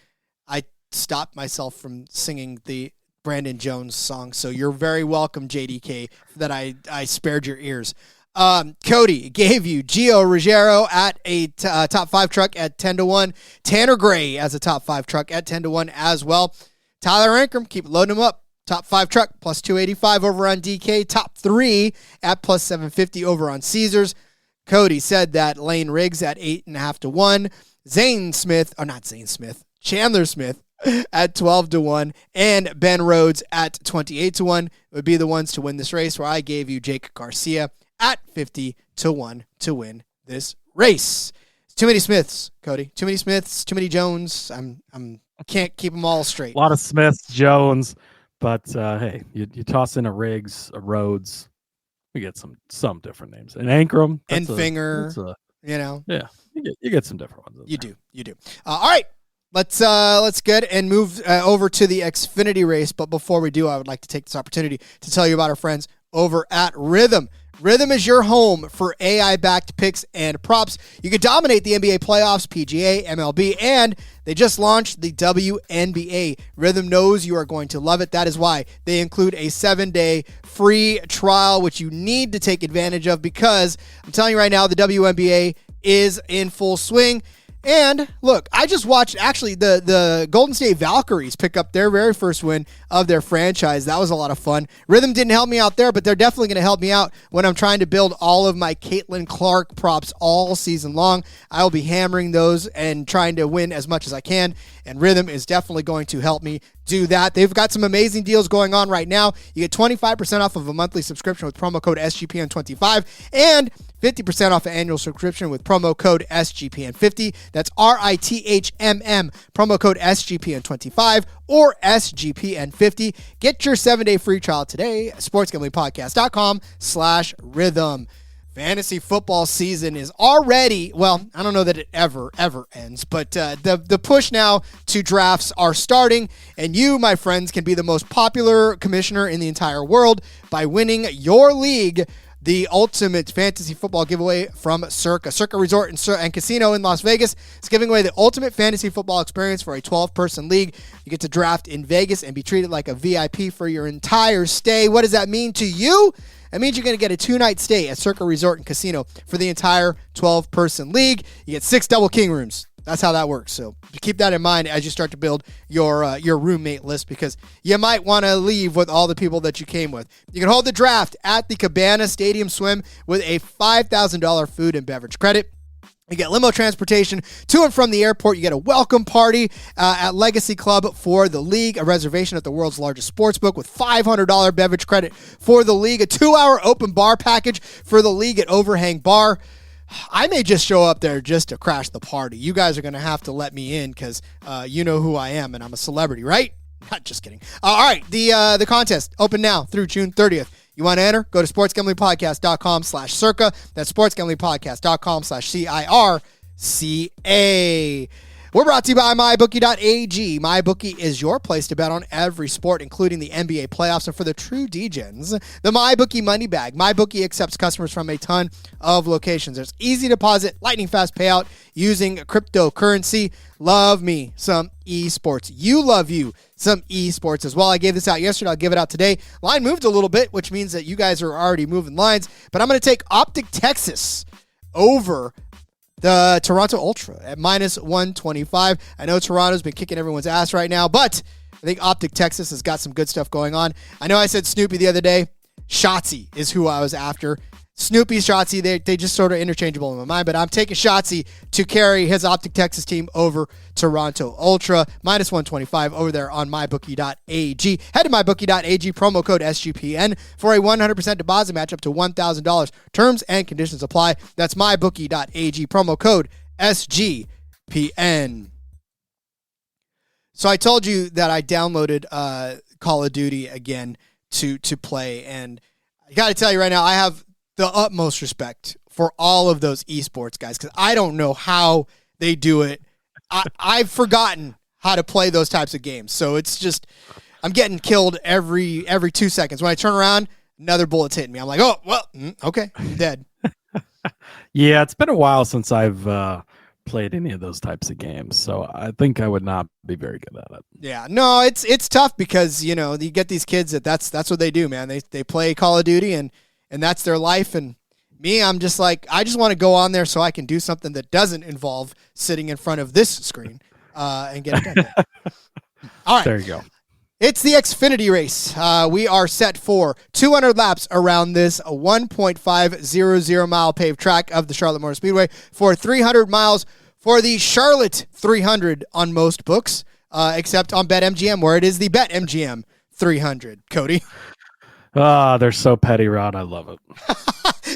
I stopped myself from singing the Brandon Jones song, so you're very welcome, JDK, that I spared your ears. Cody gave you Gio Ruggiero at a top 5 truck at 10-1. Tanner Gray as a top 5 truck at 10-1 as well. Tyler Ankrum, keep loading him up. Top 5 truck plus 285 over on DK. Top 3 at plus 750 over on Caesars. Cody said that Layne Riggs at 8.5 to 1. Chandler Smith at 12 to 1, and Ben Rhodes at 28 to 1 would be the ones to win this race, where I gave you Jake Garcia at 50 to 1 to win this race. Too many Smiths, Cody. Too many Smiths, too many Jones. I can't keep them all straight. A lot of Smiths, Jones, but hey, you toss in a Riggs, a Rhodes, we get some different names. An Ankrum, and Finger, yeah, you get some different ones. You do. All right. Let's get and move over to the Xfinity race. But before we do, I would like to take this opportunity to tell you about our friends over at Rhythm. Rhythm is your home for AI-backed picks and props. You can dominate the NBA playoffs, PGA, MLB, and they just launched the WNBA. Rhythm knows you are going to love it. That is why they include a 7-day free trial, which you need to take advantage of, because I'm telling you right now, the WNBA is in full swing. And look, I just watched actually the Golden State Valkyries pick up their very first win of their franchise. That was a lot of fun. Rhythm didn't help me out there, but they're definitely going to help me out when I'm trying to build all of my Caitlin Clark props all season long. I'll be hammering those and trying to win as much as I can. And Rhythm is definitely going to help me do that. They've got some amazing deals going on right now. You get 25% off of a monthly subscription with promo code SGPN25 and 50% off an annual subscription with promo code SGPN50. That's RITHMM, promo code SGPN25 or SGPN50. Get your 7-day free trial today at sportsgamblingpodcast.com/rhythm. Fantasy football season is already, well, I don't know that it ever ends, but the push now to drafts are starting, and you, my friends, can be the most popular commissioner in the entire world by winning your league the ultimate fantasy football giveaway from Circa. Circa Resort and Casino in Las Vegas is giving away the ultimate fantasy football experience for a 12-person league. You get to draft in Vegas and be treated like a VIP for your entire stay. What does that mean to you? That means you're going to get a 2-night stay at Circa Resort and Casino for the entire 12-person league. You get 6 double king rooms. That's how that works. So keep that in mind as you start to build your roommate list, because you might want to leave with all the people that you came with. You can hold the draft at the Cabana Stadium Swim with a $5,000 food and beverage credit. You get limo transportation to and from the airport. You get a welcome party at Legacy Club for the league, a reservation at the world's largest sports book with $500 beverage credit for the league, a 2-hour open bar package for the league at Overhang Bar. I may just show up there just to crash the party. You guys are going to have to let me in because you know who I am and I'm a celebrity, right? Not just kidding. All right, the contest open now through June 30th. You want to enter? Go to sportsgamblingpodcast.com/circa. That's sportsgamblingpodcast.com/CIRCA. We're brought to you by MyBookie.ag. MyBookie is your place to bet on every sport, including the NBA playoffs. And for the true degens, the MyBookie Money Bag. MyBookie accepts customers from a ton of locations. There's easy deposit, lightning fast payout using cryptocurrency. Love me some esports. You love you some esports as well. I gave this out yesterday. I'll give it out today. Line moved a little bit, which means that you guys are already moving lines. But I'm going to take Optic Texas over the Toronto Ultra at -125. I know Toronto's been kicking everyone's ass right now, but I think Optic Texas has got some good stuff going on. I know I said Snoopy the other day. Shotzi is who I was after. Snoopy, Shotzi, they just sort of interchangeable in my mind, but I'm taking Shotzi to carry his Optic Texas team over Toronto Ultra. -125 over there on MyBookie.ag. Head to MyBookie.ag, promo code SGPN for a 100% deposit match up to $1,000. Terms and conditions apply. That's MyBookie.ag, promo code SGPN. So I told you that I downloaded Call of Duty again to play, and I got to tell you right now, I have the utmost respect for all of those esports guys, because I don't know how they do it. I've forgotten how to play those types of games. So it's just, I'm getting killed every 2 seconds. When I turn around, another bullet's hitting me. I'm like, oh, well, okay, I'm dead. Yeah, it's been a while since I've played any of those types of games, so I think I would not be very good at it. Yeah, no, it's tough because, you know, you get these kids that's what they do, man. They play Call of Duty and that's their life. And me, I'm just like, I just want to go on there so I can do something that doesn't involve sitting in front of this screen and get it done. All right. There you go. It's the Xfinity race. We are set for 200 laps around this 1.500 mile paved track of the Charlotte Motor Speedway for 300 miles for the Charlotte 300 on most books, except on BetMGM, where it is the BetMGM 300. Cody? They're so petty, Rod. I love it.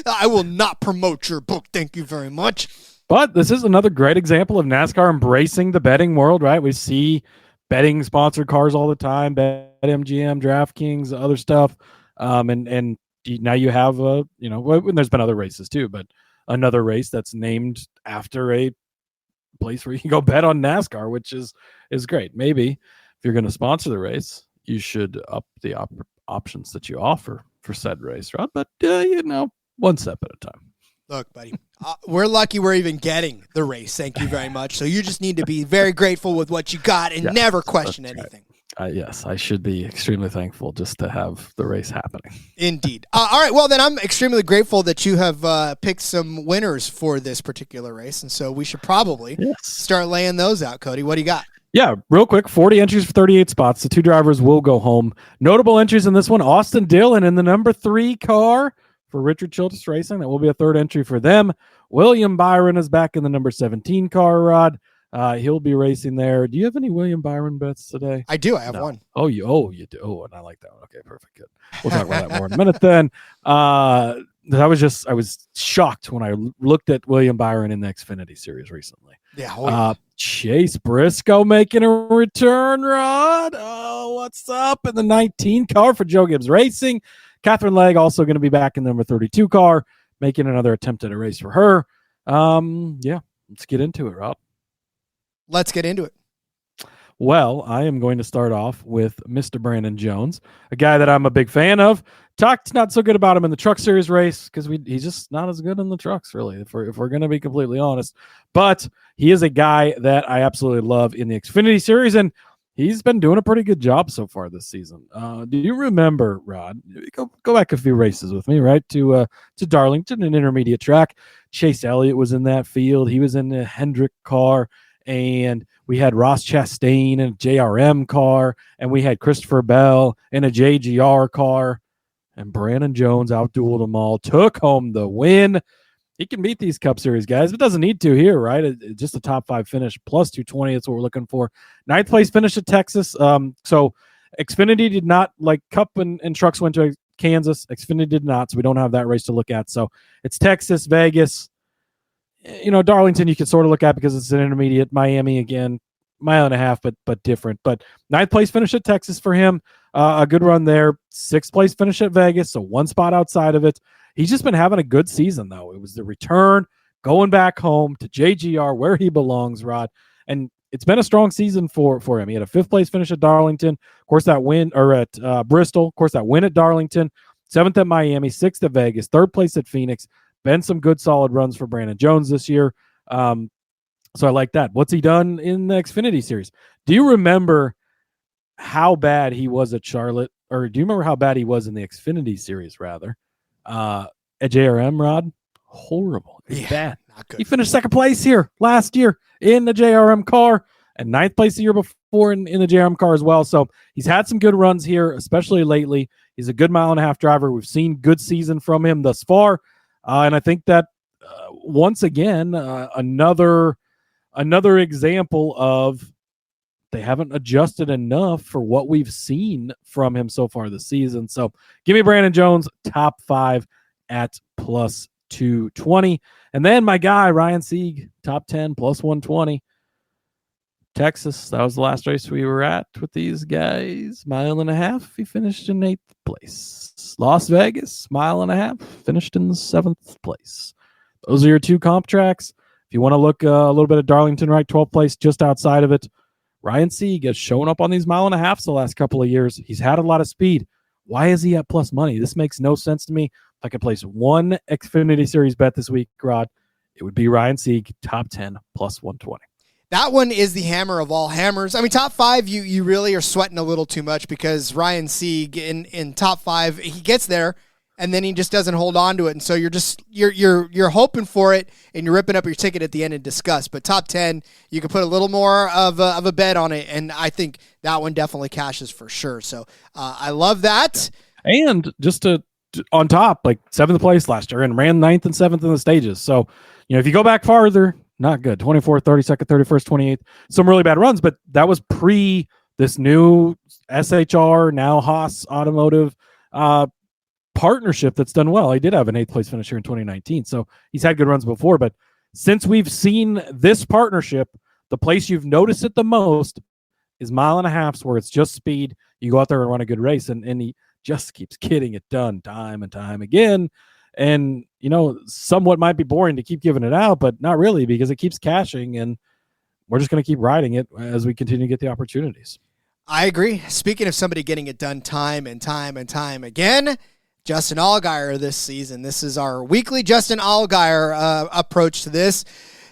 I will not promote your book. Thank you very much. But this is another great example of NASCAR embracing the betting world, right? We see betting sponsored cars all the time, BetMGM, DraftKings, other stuff. And now you have, there's been other races too, but another race that's named after a place where you can go bet on NASCAR, which is great. Maybe if you're going to sponsor the race, you should up the options that you offer for said race, right? But, one step at a time. Look, buddy, we're lucky we're even getting the race. Thank you very much. So you just need to be very grateful with what you got and never question anything. Right. Yes, I should be extremely thankful just to have the race happening. Indeed. All right, well, then I'm extremely grateful that you have picked some winners for this particular race, and so we should probably start laying those out. Cody, what do you got? Yeah, real quick, 40 entries for 38 spots. The two drivers will go home. Notable entries in this one, Austin Dillon in the number 3 car for Richard Childress Racing. That will be a third entry for them. William Byron is back in the number 17 car, Rod. He'll be racing there. Do you have any William Byron bets today? I do. I have one. Oh, you do. Oh, and I like that one. Okay, perfect. Good. We'll talk about that more in a minute then. I was shocked when I looked at William Byron in the Xfinity Series recently. Yeah. Chase Briscoe making a return, Rod. Oh, what's up in the 19 car for Joe Gibbs Racing? Catherine Legg also going to be back in the number 32 car, making another attempt at a race for her. Let's get into it, Rob. Let's get into it. Well, I am going to start off with Mr. Brandon Jones, a guy that I'm a big fan of. Talked not so good about him in the Truck Series race because he's just not as good in the trucks, really, if we're going to be completely honest. But he is a guy that I absolutely love in the Xfinity Series, and he's been doing a pretty good job so far this season. Do you remember, Rod? Go back a few races with me, right? To Darlington, an intermediate track. Chase Elliott was in that field. He was in the Hendrick car, and we had Ross Chastain in a JRM car, and we had Christopher Bell in a JGR car, and Brandon Jones outdueled them all, took home the win. He can beat these Cup Series guys, but doesn't need to here, right? Just a top 5 finish, plus 220. That's what we're looking for. 9th place finish at Texas. So Xfinity did not, like Cup and trucks went to Kansas. Xfinity did not, so we don't have that race to look at. So it's Texas, Vegas. Darlington you can sort of look at because it's an intermediate. Miami, again, mile and a half, but different. But 9th place finish at Texas for him. A good run there. 6th place finish at Vegas, so 1 spot outside of it. He's just been having a good season, though. It was the return, going back home to JGR, where he belongs, Rod. And it's been a strong season for him. He had a 5th place finish at Darlington. Of course, that win, or at Bristol. Of course, that win at Darlington. 7th at Miami, 6th at Vegas, 3rd place at Phoenix. Been some good, solid runs for Brandon Jones this year. So I like that. What's he done in the Xfinity Series? Do you remember how bad he was at Charlotte? Or do you remember how bad he was in the Xfinity Series, rather? At JRM, Rod? Horrible. Bad. Not good. He finished 2nd place here last year in the JRM car and 9th place the year before in the JRM car as well. So he's had some good runs here, especially lately. He's a good mile and a half driver. We've seen good season from him thus far. And I think that once again, another example of they haven't adjusted enough for what we've seen from him so far this season. So give me Brandon Jones, top 5 at plus 220. And then my guy, Ryan Sieg, top 10, plus 120. Texas, that was the last race we were at with these guys. Mile and a half, he finished in 8th place. Las Vegas, mile and a half, finished in 7th place. Those are your 2 comp tracks. If you want to look a little bit at Darlington, right, 12th place, just outside of it. Ryan Sieg has shown up on these mile and a halves the last couple of years. He's had a lot of speed. Why is he at plus money? This makes no sense to me. If I could place one Xfinity Series bet this week, Rod, it would be Ryan Sieg, top 10, plus 120. That one is the hammer of all hammers. I mean, top 5, you really are sweating a little too much because Ryan Sieg in top 5, he gets there, and then he just doesn't hold on to it. And so you're hoping for it, and you're ripping up your ticket at the end in disgust. But top 10, you can put a little more of a bet on it, and I think that one definitely cashes for sure. So I love that. And just on top, like 7th place last year and ran 9th and 7th in the stages. So, if you go back farther, not good. 24th, 32nd, 31st, 28th, some really bad runs, but that was pre this new SHR, now Haas Automotive partnership that's done well. He did have an 8th place finish here in 2019. So he's had good runs before, but since we've seen this partnership, the place you've noticed it the most is 1.5 miles where it's just speed. You go out there and run a good race, and he just keeps getting it done time and time again. And, somewhat might be boring to keep giving it out, but not really, because it keeps cashing, and we're just going to keep riding it as we continue to get the opportunities. I agree. Speaking of somebody getting it done time and time and time again, Justin Allgaier this season. This is our weekly Justin Allgaier approach to this.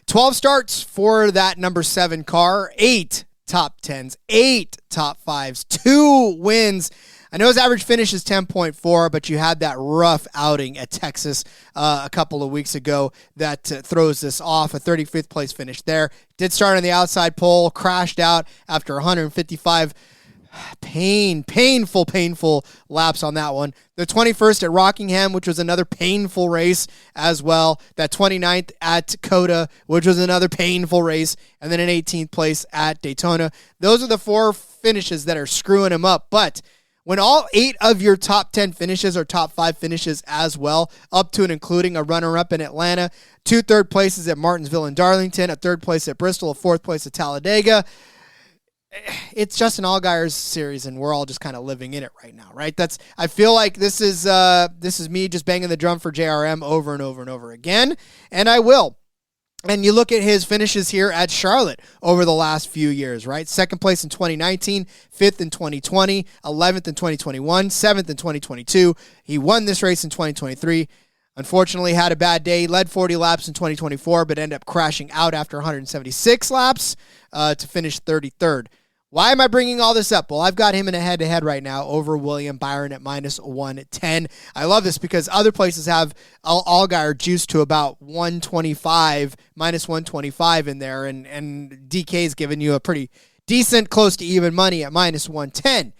12 starts for that number 7 car, 8 top 10s, 8 top 5s, 2 wins. I know his average finish is 10.4, but you had that rough outing at Texas a couple of weeks ago that throws this off. A 35th place finish there. Did start on the outside pole, crashed out after 155 painful laps on that one. The 21st at Rockingham, which was another painful race as well. That 29th at Coda, which was another painful race. And then an 18th place at Daytona. Those are the 4 finishes that are screwing him up. But when all 8 of your top 10 finishes are top 5 finishes as well, up to and including a runner-up in Atlanta, 2 third places at Martinsville and Darlington, a 3rd place at Bristol, a 4th place at Talladega, it's Justin Allgaier's series, and we're all just kind of living in it right now, right? I feel like this is me just banging the drum for JRM over and over and over again, and I will. And you look at his finishes here at Charlotte over the last few years, right? 2nd place in 2019, 5th in 2020, 11th in 2021, 7th in 2022. He won this race in 2023. Unfortunately, had a bad day, led 40 laps in 2024, but ended up crashing out after 176 laps to finish 33rd. Why am I bringing all this up? Well, I've got him in a head-to-head right now over William Byron at -110. I love this because other places have Allgaier juiced to about 125, -125 in there, and DK's giving you a pretty decent, close to even money at -110.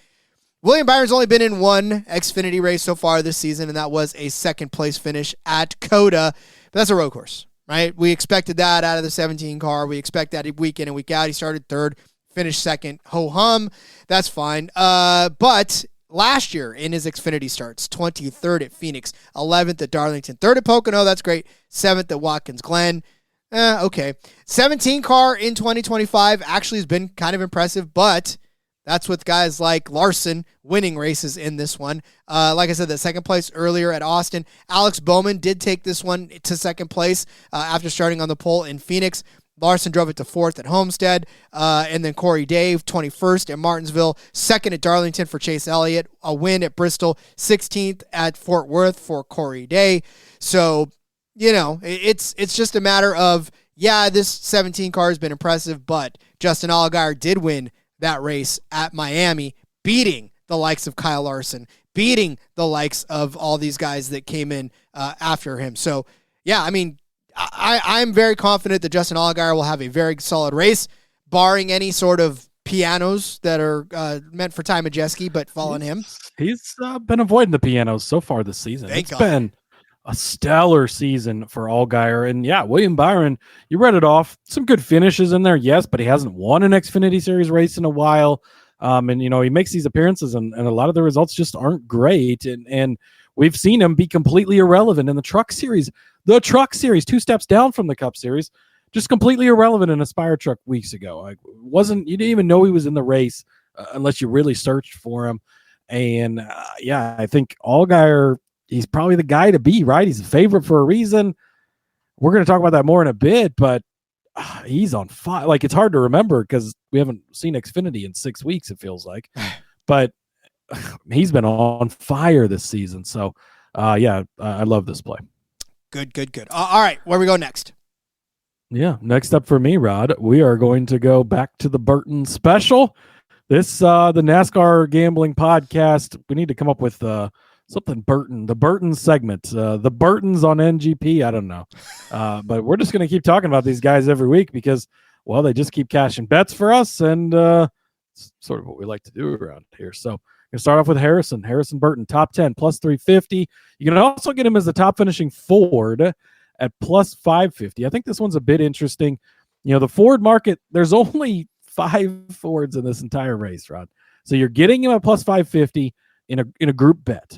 William Byron's only been in one Xfinity race so far this season, and that was a 2nd place finish at Coda. But that's a road course, right? We expected that out of the 17 car. We expect that week in and week out. He started 3rd, finished 2nd. Ho-hum. That's fine. But last year in his Xfinity starts, 23rd at Phoenix, 11th at Darlington, 3rd at Pocono. That's great. 7th at Watkins Glen. Okay. 17 car in 2025 actually has been kind of impressive, but that's with guys like Larson winning races in this one. Like I said, the 2nd place earlier at Austin. Alex Bowman did take this one to 2nd place after starting on the pole in Phoenix. Larson drove it to 4th at Homestead. And then Corey Dave, 21st at Martinsville. 2nd at Darlington for Chase Elliott. A win at Bristol. 16th at Fort Worth for Corey Day. So, it's just a matter of, this 17 car has been impressive, but Justin Allgaier did win that race at Miami, beating the likes of Kyle Larson, beating the likes of all these guys that came in after him. So, I'm very confident that Justin Allgaier will have a very solid race, barring any sort of pianos that are meant for Ty Majeski, but fall on him. He's been avoiding the pianos so far this season. It's been a stellar season for Allgaier. And William Byron, you read it off. Some good finishes in there, yes, but he hasn't won an Xfinity Series race in a while. And he makes these appearances, and a lot of the results just aren't great. And we've seen him be completely irrelevant in the Truck Series. The Truck Series, 2 steps down from the Cup Series, just completely irrelevant in Aspire Truck weeks ago. You didn't even know he was in the race unless you really searched for him. And I think Allgaier, he's probably the guy to be, right? He's a favorite for a reason. We're going to talk about that more in a bit, but he's on fire. Like, it's hard to remember because we haven't seen Xfinity in 6 weeks, it feels like. But he's been on fire this season. So, I love this play. Good. All right, where we go next? Yeah, next up for me, Rod, we are going to go back to the Burtons special. This, the NASCAR gambling podcast, we need to come up with something Burton, the Burton segment, the Burtons on NGP. I don't know. But we're just going to keep talking about these guys every week because, well, they just keep cashing bets for us. And it's sort of what we like to do around here. So we're going to start off with Harrison Burton, top 10, plus 350. You can also get him as the top finishing Ford at plus 550. I think this one's a bit interesting. You know, the Ford market, there's only 5 Fords in this entire race, Rod. So you're getting him at plus 550 in a group bet.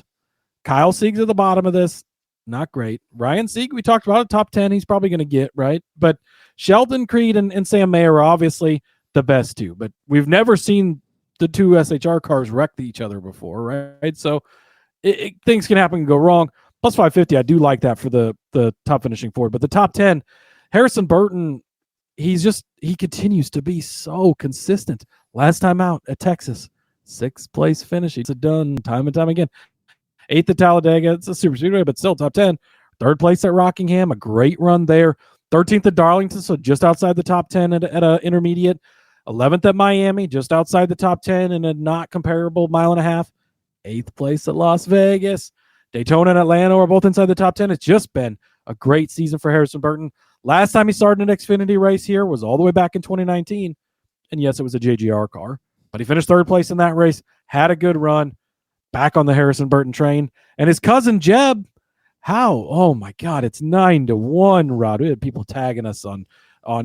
Kyle Sieg's at the bottom of this. Not great. Ryan Sieg, we talked about it, top 10. He's probably going to get, right? But Sheldon Creed and Sam Mayer are obviously the best two. But we've never seen the two SHR cars wreck each other before, right? So things can happen and go wrong. Plus 550, I do like that for the top finishing Ford. But the top 10, Harrison Burton, he continues to be so consistent. Last time out at Texas, 6th place finish. It's done time and time again. 8th at Talladega. It's a super speedway, but still top 10. 3rd place at Rockingham, a great run there. 13th at Darlington, so just outside the top 10 at an intermediate. 11th at Miami, just outside the top 10 in a not comparable mile and a half. 8th place at Las Vegas. Daytona and Atlanta are both inside the top 10. It's just been a great season for Harrison Burton. Last time he started an Xfinity race here was all the way back in 2019. And yes, it was a JGR car, but he finished 3rd place in that race, had a good run. Back on the Harrison Burton train. And his cousin Jeb, how? Oh my God, it's 9-1, Rod. We had people tagging us on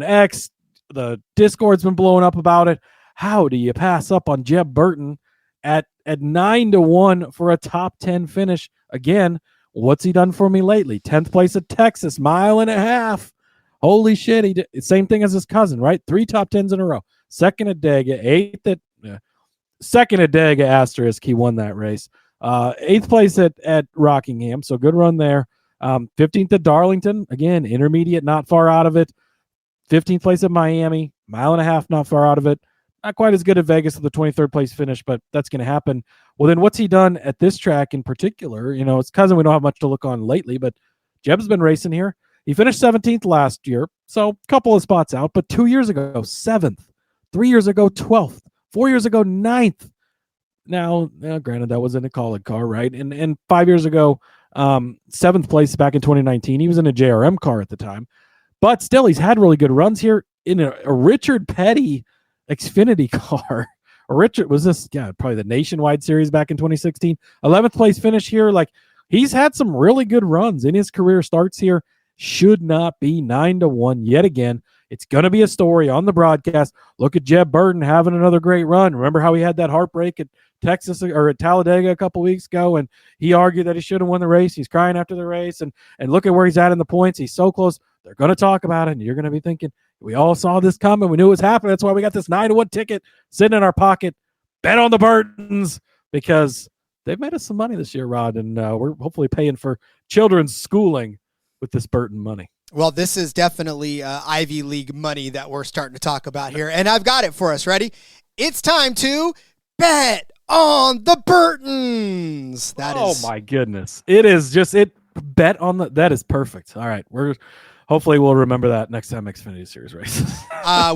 X. The Discord's been blowing up about it. How do you pass up on Jeb Burton at 9-1 for a top 10 finish? Again, what's he done for me lately? 10th place at Texas, mile and a half. Holy shit. He did same thing as his cousin, right? 3 top 10s in a row. 2nd at Dega, 8th at 2nd at Dega asterisk, he won that race. 8th place at Rockingham, so good run there. 15th at Darlington, again, intermediate, not far out of it. 15th place at Miami, mile and a half, not far out of it. Not quite as good at Vegas with the 23rd place finish, but that's going to happen. Well, then what's he done at this track in particular? You know, it's cousin we don't have much to look on lately, but Jeb's been racing here. He finished 17th last year, so a couple of spots out, but 2 years ago, 7th. 3 years ago, 12th. 4 years ago, 9th. Now, granted, that was in a college car, right? And 5 years ago, 7th place back in 2019. He was in a JRM car at the time. But still, he's had really good runs here in a Richard Petty Xfinity car. Richard was this, probably the Nationwide Series back in 2016. 11th place finish here. Like, he's had some really good runs in his career starts here. Should not be 9-1 yet again. It's going to be a story on the broadcast. Look at Jeb Burton having another great run. Remember how he had that heartbreak at Texas or at Talladega a couple weeks ago, and he argued that he should have won the race. He's crying after the race, and look at where he's at in the points. He's so close. They're going to talk about it, and you're going to be thinking, we all saw this coming. We knew it was happening. That's why we got this 9-1 ticket sitting in our pocket. Bet on the Burtons because they've made us some money this year, Rod, and we're hopefully paying for children's schooling with this Burton money. Well, this is definitely Ivy League money that we're starting to talk about here. And I've got it for us. Ready? It's time to bet on the Burtons. Oh, my goodness. It is just bet on that is perfect. All right. Hopefully we'll remember that next time Xfinity Series races.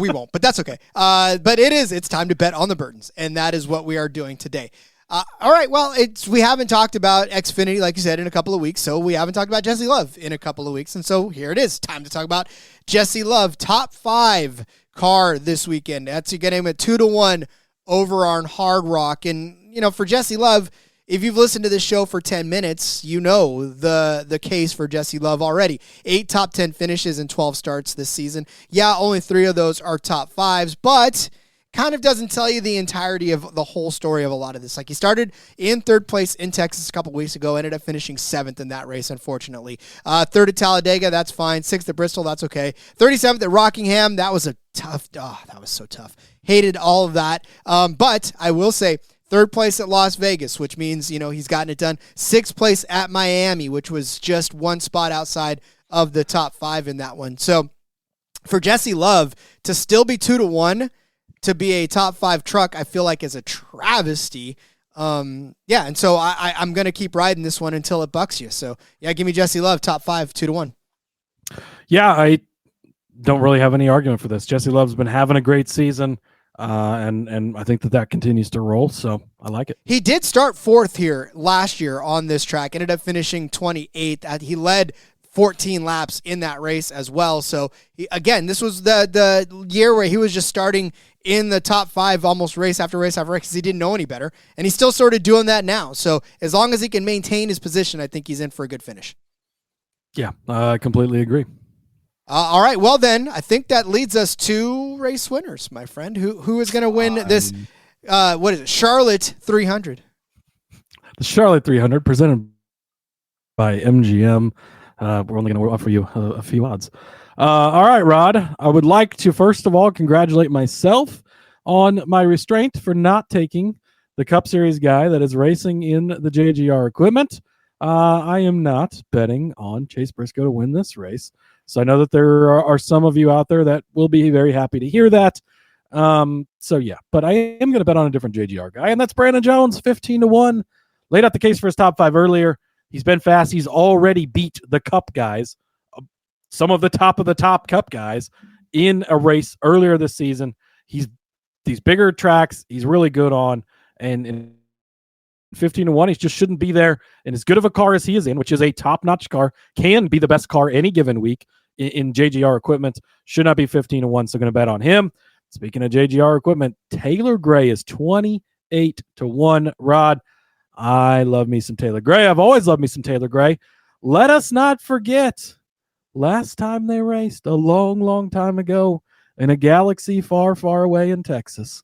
We won't, but that's okay. But it's time to bet on the Burtons. And that is what we are doing today. All right, well, we haven't talked about Xfinity, like you said, in a couple of weeks, so we haven't talked about Jesse Love in a couple of weeks, and so here it is, time to talk about Jesse Love, top 5 car this weekend. That's you get him at 2-1 over on Hard Rock, and for Jesse Love, if you've listened to this show for 10 minutes, you know the case for Jesse Love already. 8 top 10 finishes and 12 starts this season. Yeah, only 3 of those are top 5s, but kind of doesn't tell you the entirety of the whole story of a lot of this. Like, he started in 3rd place in Texas a couple weeks ago, ended up finishing 7th in that race, unfortunately. 3rd at Talladega, that's fine. 6th at Bristol, that's okay. 37th at Rockingham, that was that was so tough. Hated all of that. But I will say, 3rd place at Las Vegas, which means, he's gotten it done. 6th place at Miami, which was just 1 spot outside of the top 5 in that one. So for Jesse Love to still be 2-1, to be a top 5 truck, I feel like is a travesty. And so I'm going to keep riding this one until it bucks you. So, give me Jesse Love, top 5, 2-1. Yeah, I don't really have any argument for this. Jesse Love's been having a great season. And I think that continues to roll, so I like it. He did start fourth here last year on this track, ended up finishing 28th. He led 14 laps in that race as well. So, again, this was the year where he was just starting in the top 5 almost race after race after race because he didn't know any better, and he's still sort of doing that now. So as long as he can maintain his position, I think he's in for a good finish. Yeah, I completely agree. All right, well then, I think that leads us to race winners, my friend. Who is going to win this, what is it, Charlotte 300? The Charlotte 300 presented by MGM. We're only going to offer you a few odds. All right, Rod, I would like to first of all congratulate myself on my restraint for not taking the Cup Series guy that is racing in the JGR equipment. I am not betting on Chase Briscoe to win this race. So I know that there are some of you out there that will be very happy to hear that. So yeah, but I am going to bet on a different JGR guy, and that's Brandon Jones, 15-1. Laid out the case for his top 5 earlier. He's been fast. He's already beat the Cup guys, some of the top Cup guys in a race earlier this season. He's these bigger tracks. He's really good on, and 15-1, he just shouldn't be there. And as good of a car as he is in, which is a top-notch car, can be the best car any given week in JGR equipment, should not be 15-1. So going to bet on him. Speaking of JGR equipment, Taylor Gray is 28-1. Rod, I love me some Taylor Gray. I've always loved me some Taylor Gray. Let us not forget, last time they raced, a long, long time ago, in a galaxy far, far away in Texas,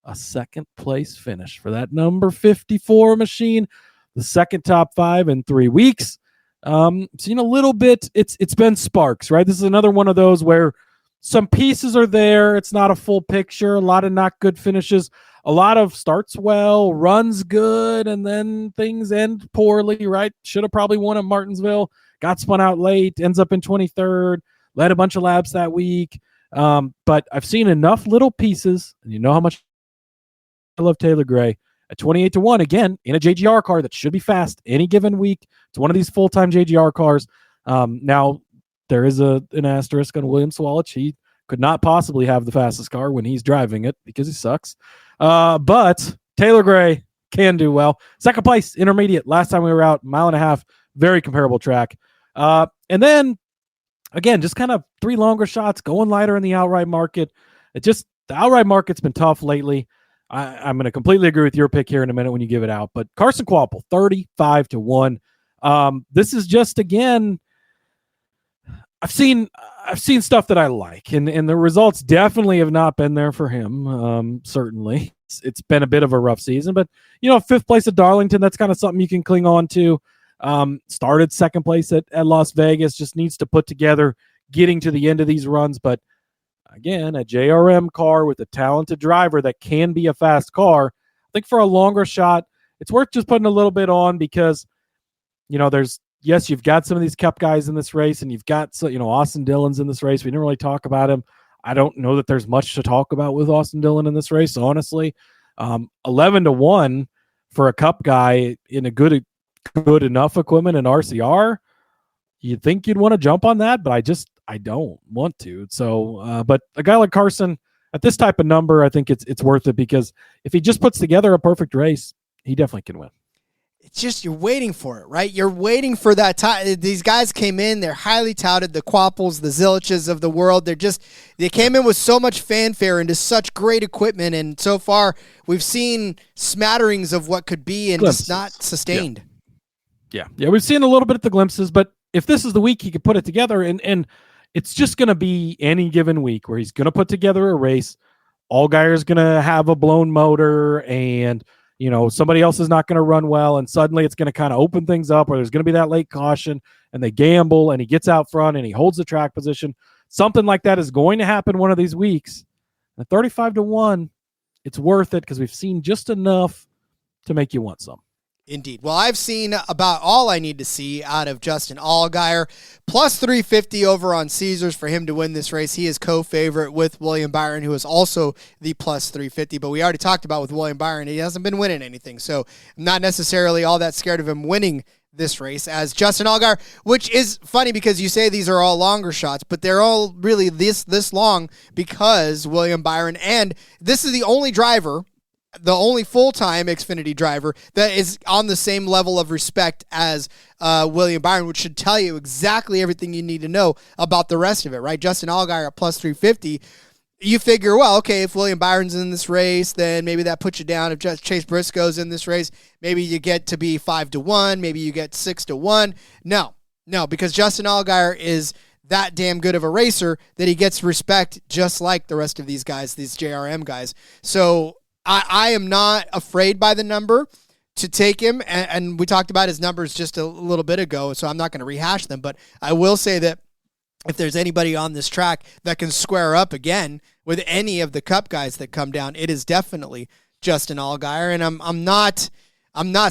a second-place finish for that number 54 machine, the second top 5 in 3 weeks. Seen a little bit. It's been sparks, right? This is another one of those where some pieces are there. It's not a full picture. A lot of not good finishes. A lot of starts well, runs good, and then things end poorly, right? Should have probably won at Martinsville. Got spun out late, ends up in 23rd, led a bunch of laps that week. But I've seen enough little pieces, and you know how much I love Taylor Gray. At 28-1, again, in a JGR car that should be fast any given week. It's one of these full-time JGR cars. Now, there is an asterisk on William Swalach. He could not possibly have the fastest car when he's driving it because he sucks. But Taylor Gray can do well. Second place, intermediate. Last time we were out, 1.5 miles, very comparable track. And then, again, just kind of 3 longer shots, going lighter in the outright market. The outright market's been tough lately. I'm going to completely agree with your pick here in a minute when you give it out. But Carson Kvapil, 35-1. This is just, again, I've seen stuff that I like, and the results definitely have not been there for him. Certainly, it's been a bit of a rough season, but 5th place at Darlington, that's kind of something you can cling on to. Started 2nd place at Las Vegas, just needs to put together getting to the end of these runs. But again, a JRM car with a talented driver that can be a fast car. I think for a longer shot, it's worth just putting a little bit on because yes, you've got some of these Cup guys in this race, and you've got Austin Dillon's in this race. We didn't really talk about him. I don't know that there's much to talk about with Austin Dillon in this race, honestly. 11-1 for a Cup guy in a good enough equipment in RCR. You'd think you'd want to jump on that, but I don't want to. So, but a guy like Carson at this type of number, I think it's worth it because if he just puts together a perfect race, he definitely can win. It's just you're waiting for it, right? You're waiting for that time. These guys came in, they're highly touted, the Kvapils, the Ziliches of the world. They came in with so much fanfare into such great equipment, and so far we've seen smatterings of what could be and glimpses. Just not sustained. Yeah, we've seen a little bit of the glimpses, but if this is the week he could put it together, and it's just going to be any given week where he's going to put together a race. Allgaier's going to have a blown motor, and somebody else is not going to run well, and suddenly it's going to kind of open things up, or there's going to be that late caution, and they gamble, and he gets out front, and he holds the track position. Something like that is going to happen one of these weeks. At 35-1, it's worth it because we've seen just enough to make you want some. Indeed. Well, I've seen about all I need to see out of Justin Allgaier. Plus 350 over on Caesars for him to win this race. He is co-favorite with William Byron, who is also the plus 350. But we already talked about with William Byron, he hasn't been winning anything. So I'm not necessarily all that scared of him winning this race as Justin Allgaier, which is funny because you say these are all longer shots, but they're all really this long because William Byron, and this is the only driver, the only full-time Xfinity driver that is on the same level of respect as William Byron, which should tell you exactly everything you need to know about the rest of it, right? Justin Allgaier at plus 350. You figure, well, okay, if William Byron's in this race, then maybe that puts you down. If Chase Briscoe's in this race, maybe you get to be 5-1, maybe you get 6-1. No, because Justin Allgaier is that damn good of a racer that he gets respect just like the rest of these guys, these JRM guys. So I am not afraid by the number to take him, and we talked about his numbers just a little bit ago, so I'm not going to rehash them, but I will say that if there's anybody on this track that can square up again with any of the Cup guys that come down, it is definitely Justin Allgaier, and I'm not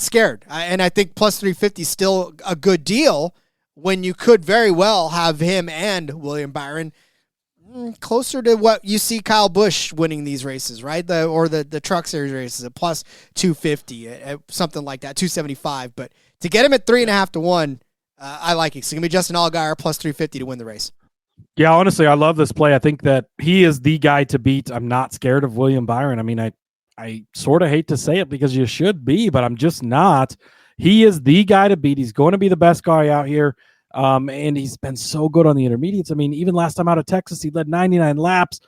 scared. And I think plus 350 is still a good deal when you could very well have him and William Byron closer to what you see Kyle Busch winning these races, right? The Truck Series races at plus 250, something like that, 275. But to get him at 3.5-1. I like it. So give me Justin Allgaier plus 350 to win the race. Yeah, honestly, I love this play. I think that he is the guy to beat. I'm not scared of William Byron. I mean, I sort of hate to say it because you should be, but I'm just not. He is the guy to beat. He's going to be the best guy out here. And he's been so good on the intermediates. I mean, even last time out of Texas, he led 99 laps,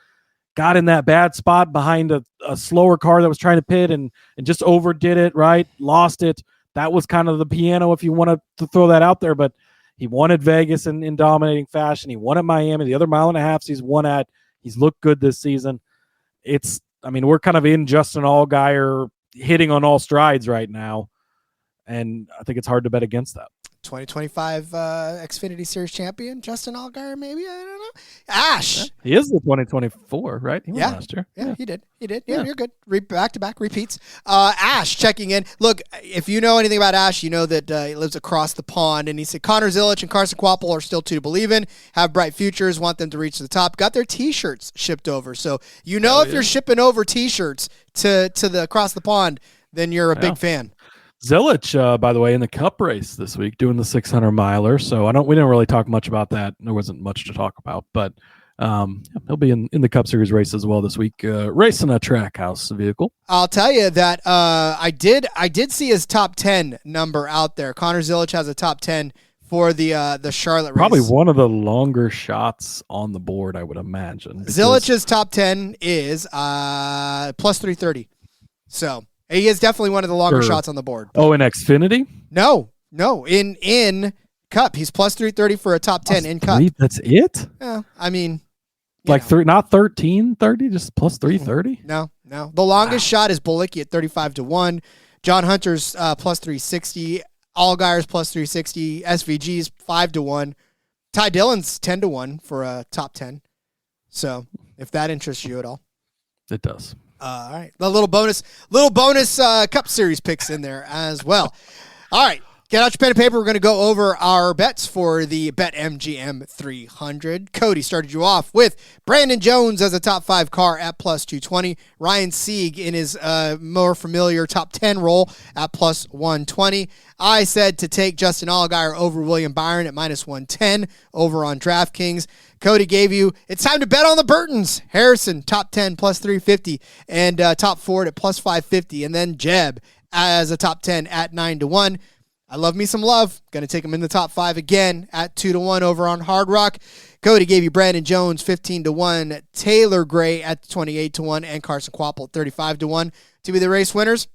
got in that bad spot behind a slower car that was trying to pit and just overdid it, right? Lost it. That was kind of the piano if you want to throw that out there, but he won at Vegas in dominating fashion. He won at Miami. The other mile and a half he's won at. He's looked good this season. We're kind of in Justin Allgaier hitting on all strides right now, and I think it's hard to bet against that. 2025 Xfinity Series champion, Justin Allgaier, maybe? I don't know. Ash. Yeah, he is the 2024, right? He won last year. Yeah, he did. Yeah, you're good. Back-to-back repeats. Ash checking in. Look, if you know anything about Ash, you know that he lives across the pond, and he said Connor Zilic and Carson Kvapil are still two to believe in, have bright futures, want them to reach the top. Got their T-shirts shipped over. So if you're shipping over T-shirts to the across the pond, then you're a big fan. Zilic, by the way, in the Cup race this week, doing the 600-miler. So we didn't really talk much about that. There wasn't much to talk about, but he'll be in the Cup Series race as well this week, racing a Trackhouse vehicle. I'll tell you that I did see his top 10 number out there. Connor Zilic has a top 10 for the Charlotte race. Probably one of the longer shots on the board, I would imagine. Zilic's top 10 is plus 330. So he is definitely one of the longer shots on the board. Oh, in Xfinity? No. In Cup, he's plus 330 for a top 10 in Cup. That's it? Yeah, I mean, not 1330, just plus 330? No. The longest shot is Bulicki at 35-1. John Hunter's plus 360. Allgaier's plus 360. SVG's 5-1. Ty Dillon's 10-1 for a top 10. So if that interests you at all, it does. All right. A little bonus Cup Series picks in there as well. All right. Get out your pen and paper. We're going to go over our bets for the BetMGM 300. Cody started you off with Brandon Jones as a top 5 car at plus 220. Ryan Sieg in his more familiar top 10 role at plus 120. I said to take Justin Allgaier over William Byron at minus 110 over on DraftKings. Cody gave you, it's time to bet on the Burtons. Harrison, top 10, plus 350, and top Ford at plus 550, and then Jeb as a top 10 at 9-1. I love me some love. Going to take him in the top 5 again at 2-1 over on Hard Rock. Cody gave you Brandon Jones 15-1, Taylor Gray at 28-1, and Carson Kvapil at 35-1 to be the race winners.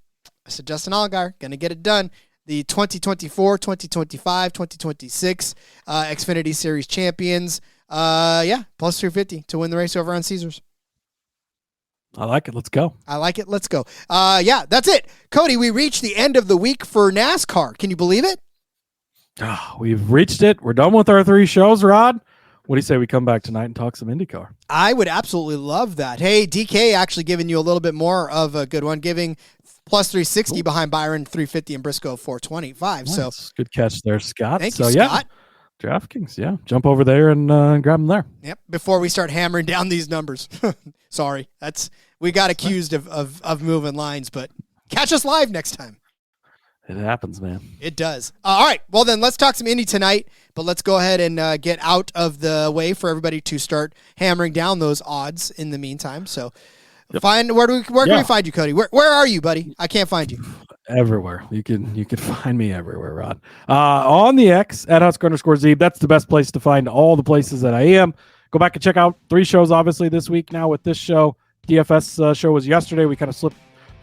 I said Justin Allgaier, going to get it done. The 2024, 2025, 2026 Xfinity Series champions. Plus 350 to win the race over on Caesars. I like it. Let's go. That's it. Cody, we reached the end of the week for NASCAR. Can you believe it? We've reached it. We're done with our 3 shows, Rod. What do you say we come back tonight and talk some IndyCar? I would absolutely love that. Hey, DK actually giving you a little bit more of a good one, giving plus 360 behind Byron, 350, and Briscoe 425. Nice. So good catch there, Scott. Thank you, Scott. DraftKings, jump over there and grab them there. Yep. Before we start hammering down these numbers, sorry, we got accused of moving lines, but catch us live next time. It happens, man. It does. All right. Well, then let's talk some Indy tonight, but let's go ahead and get out of the way for everybody to start hammering down those odds in the meantime. So where can we find you, Cody? Where are you, buddy? I can't find you. Everywhere. You can find me everywhere, Rod. On the X at Husker_Zeeb. That's the best place to find all the places that I am. Go back and check out 3 shows, obviously, this week now with this show. DFS show was yesterday. We kind of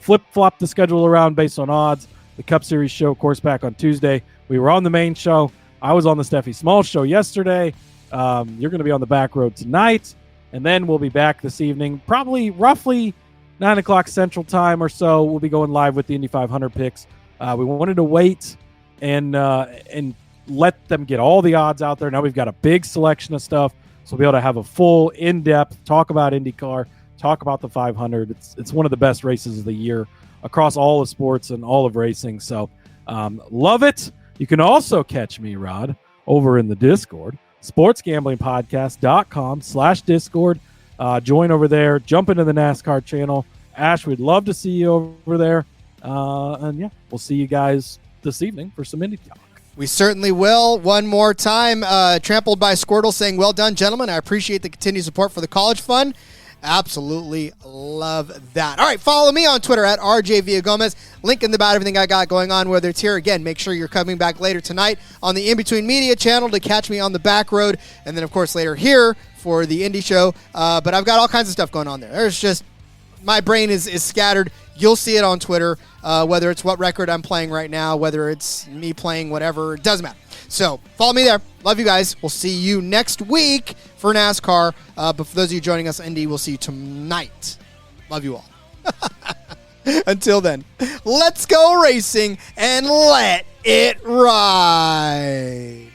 flip-flopped the schedule around based on odds. The Cup Series show, of course, back on Tuesday. We were on the main show. I was on the Steffi Small show yesterday. You're going to be on the back road tonight. And then we'll be back this evening, probably roughly 9 o'clock Central Time or so. We'll be going live with the Indy 500 picks. We wanted to wait and let them get all the odds out there. Now we've got a big selection of stuff. So we'll be able to have a full in-depth talk about IndyCar, talk about the 500. It's one of the best races of the year across all of sports and all of racing. So love it. You can also catch me, Rod, over in the Discord, sportsgamblingpodcast.com/Discord. Join over there. Jump into the NASCAR channel. Ash, we'd love to see you over there. And yeah, we'll see you guys this evening for some Indy talk. We certainly will. One more time, Trampled by Squirtle saying, well done, gentlemen. I appreciate the continued support for the college fund. Absolutely love that. All right, follow me on Twitter at RJ Villagomez. Link in about everything I got going on, whether it's here. Again, make sure you're coming back later tonight on the In Between Media channel to catch me on the back road. And then, of course, later here for the Indy show. But I've got all kinds of stuff going on there. There's just, my brain is scattered. You'll see it on Twitter, whether it's what record I'm playing right now, whether it's me playing whatever. It doesn't matter. So follow me there. Love you guys. We'll see you next week for NASCAR. But for those of you joining us, Indy, we'll see you tonight. Love you all. Until then, let's go racing and let it ride.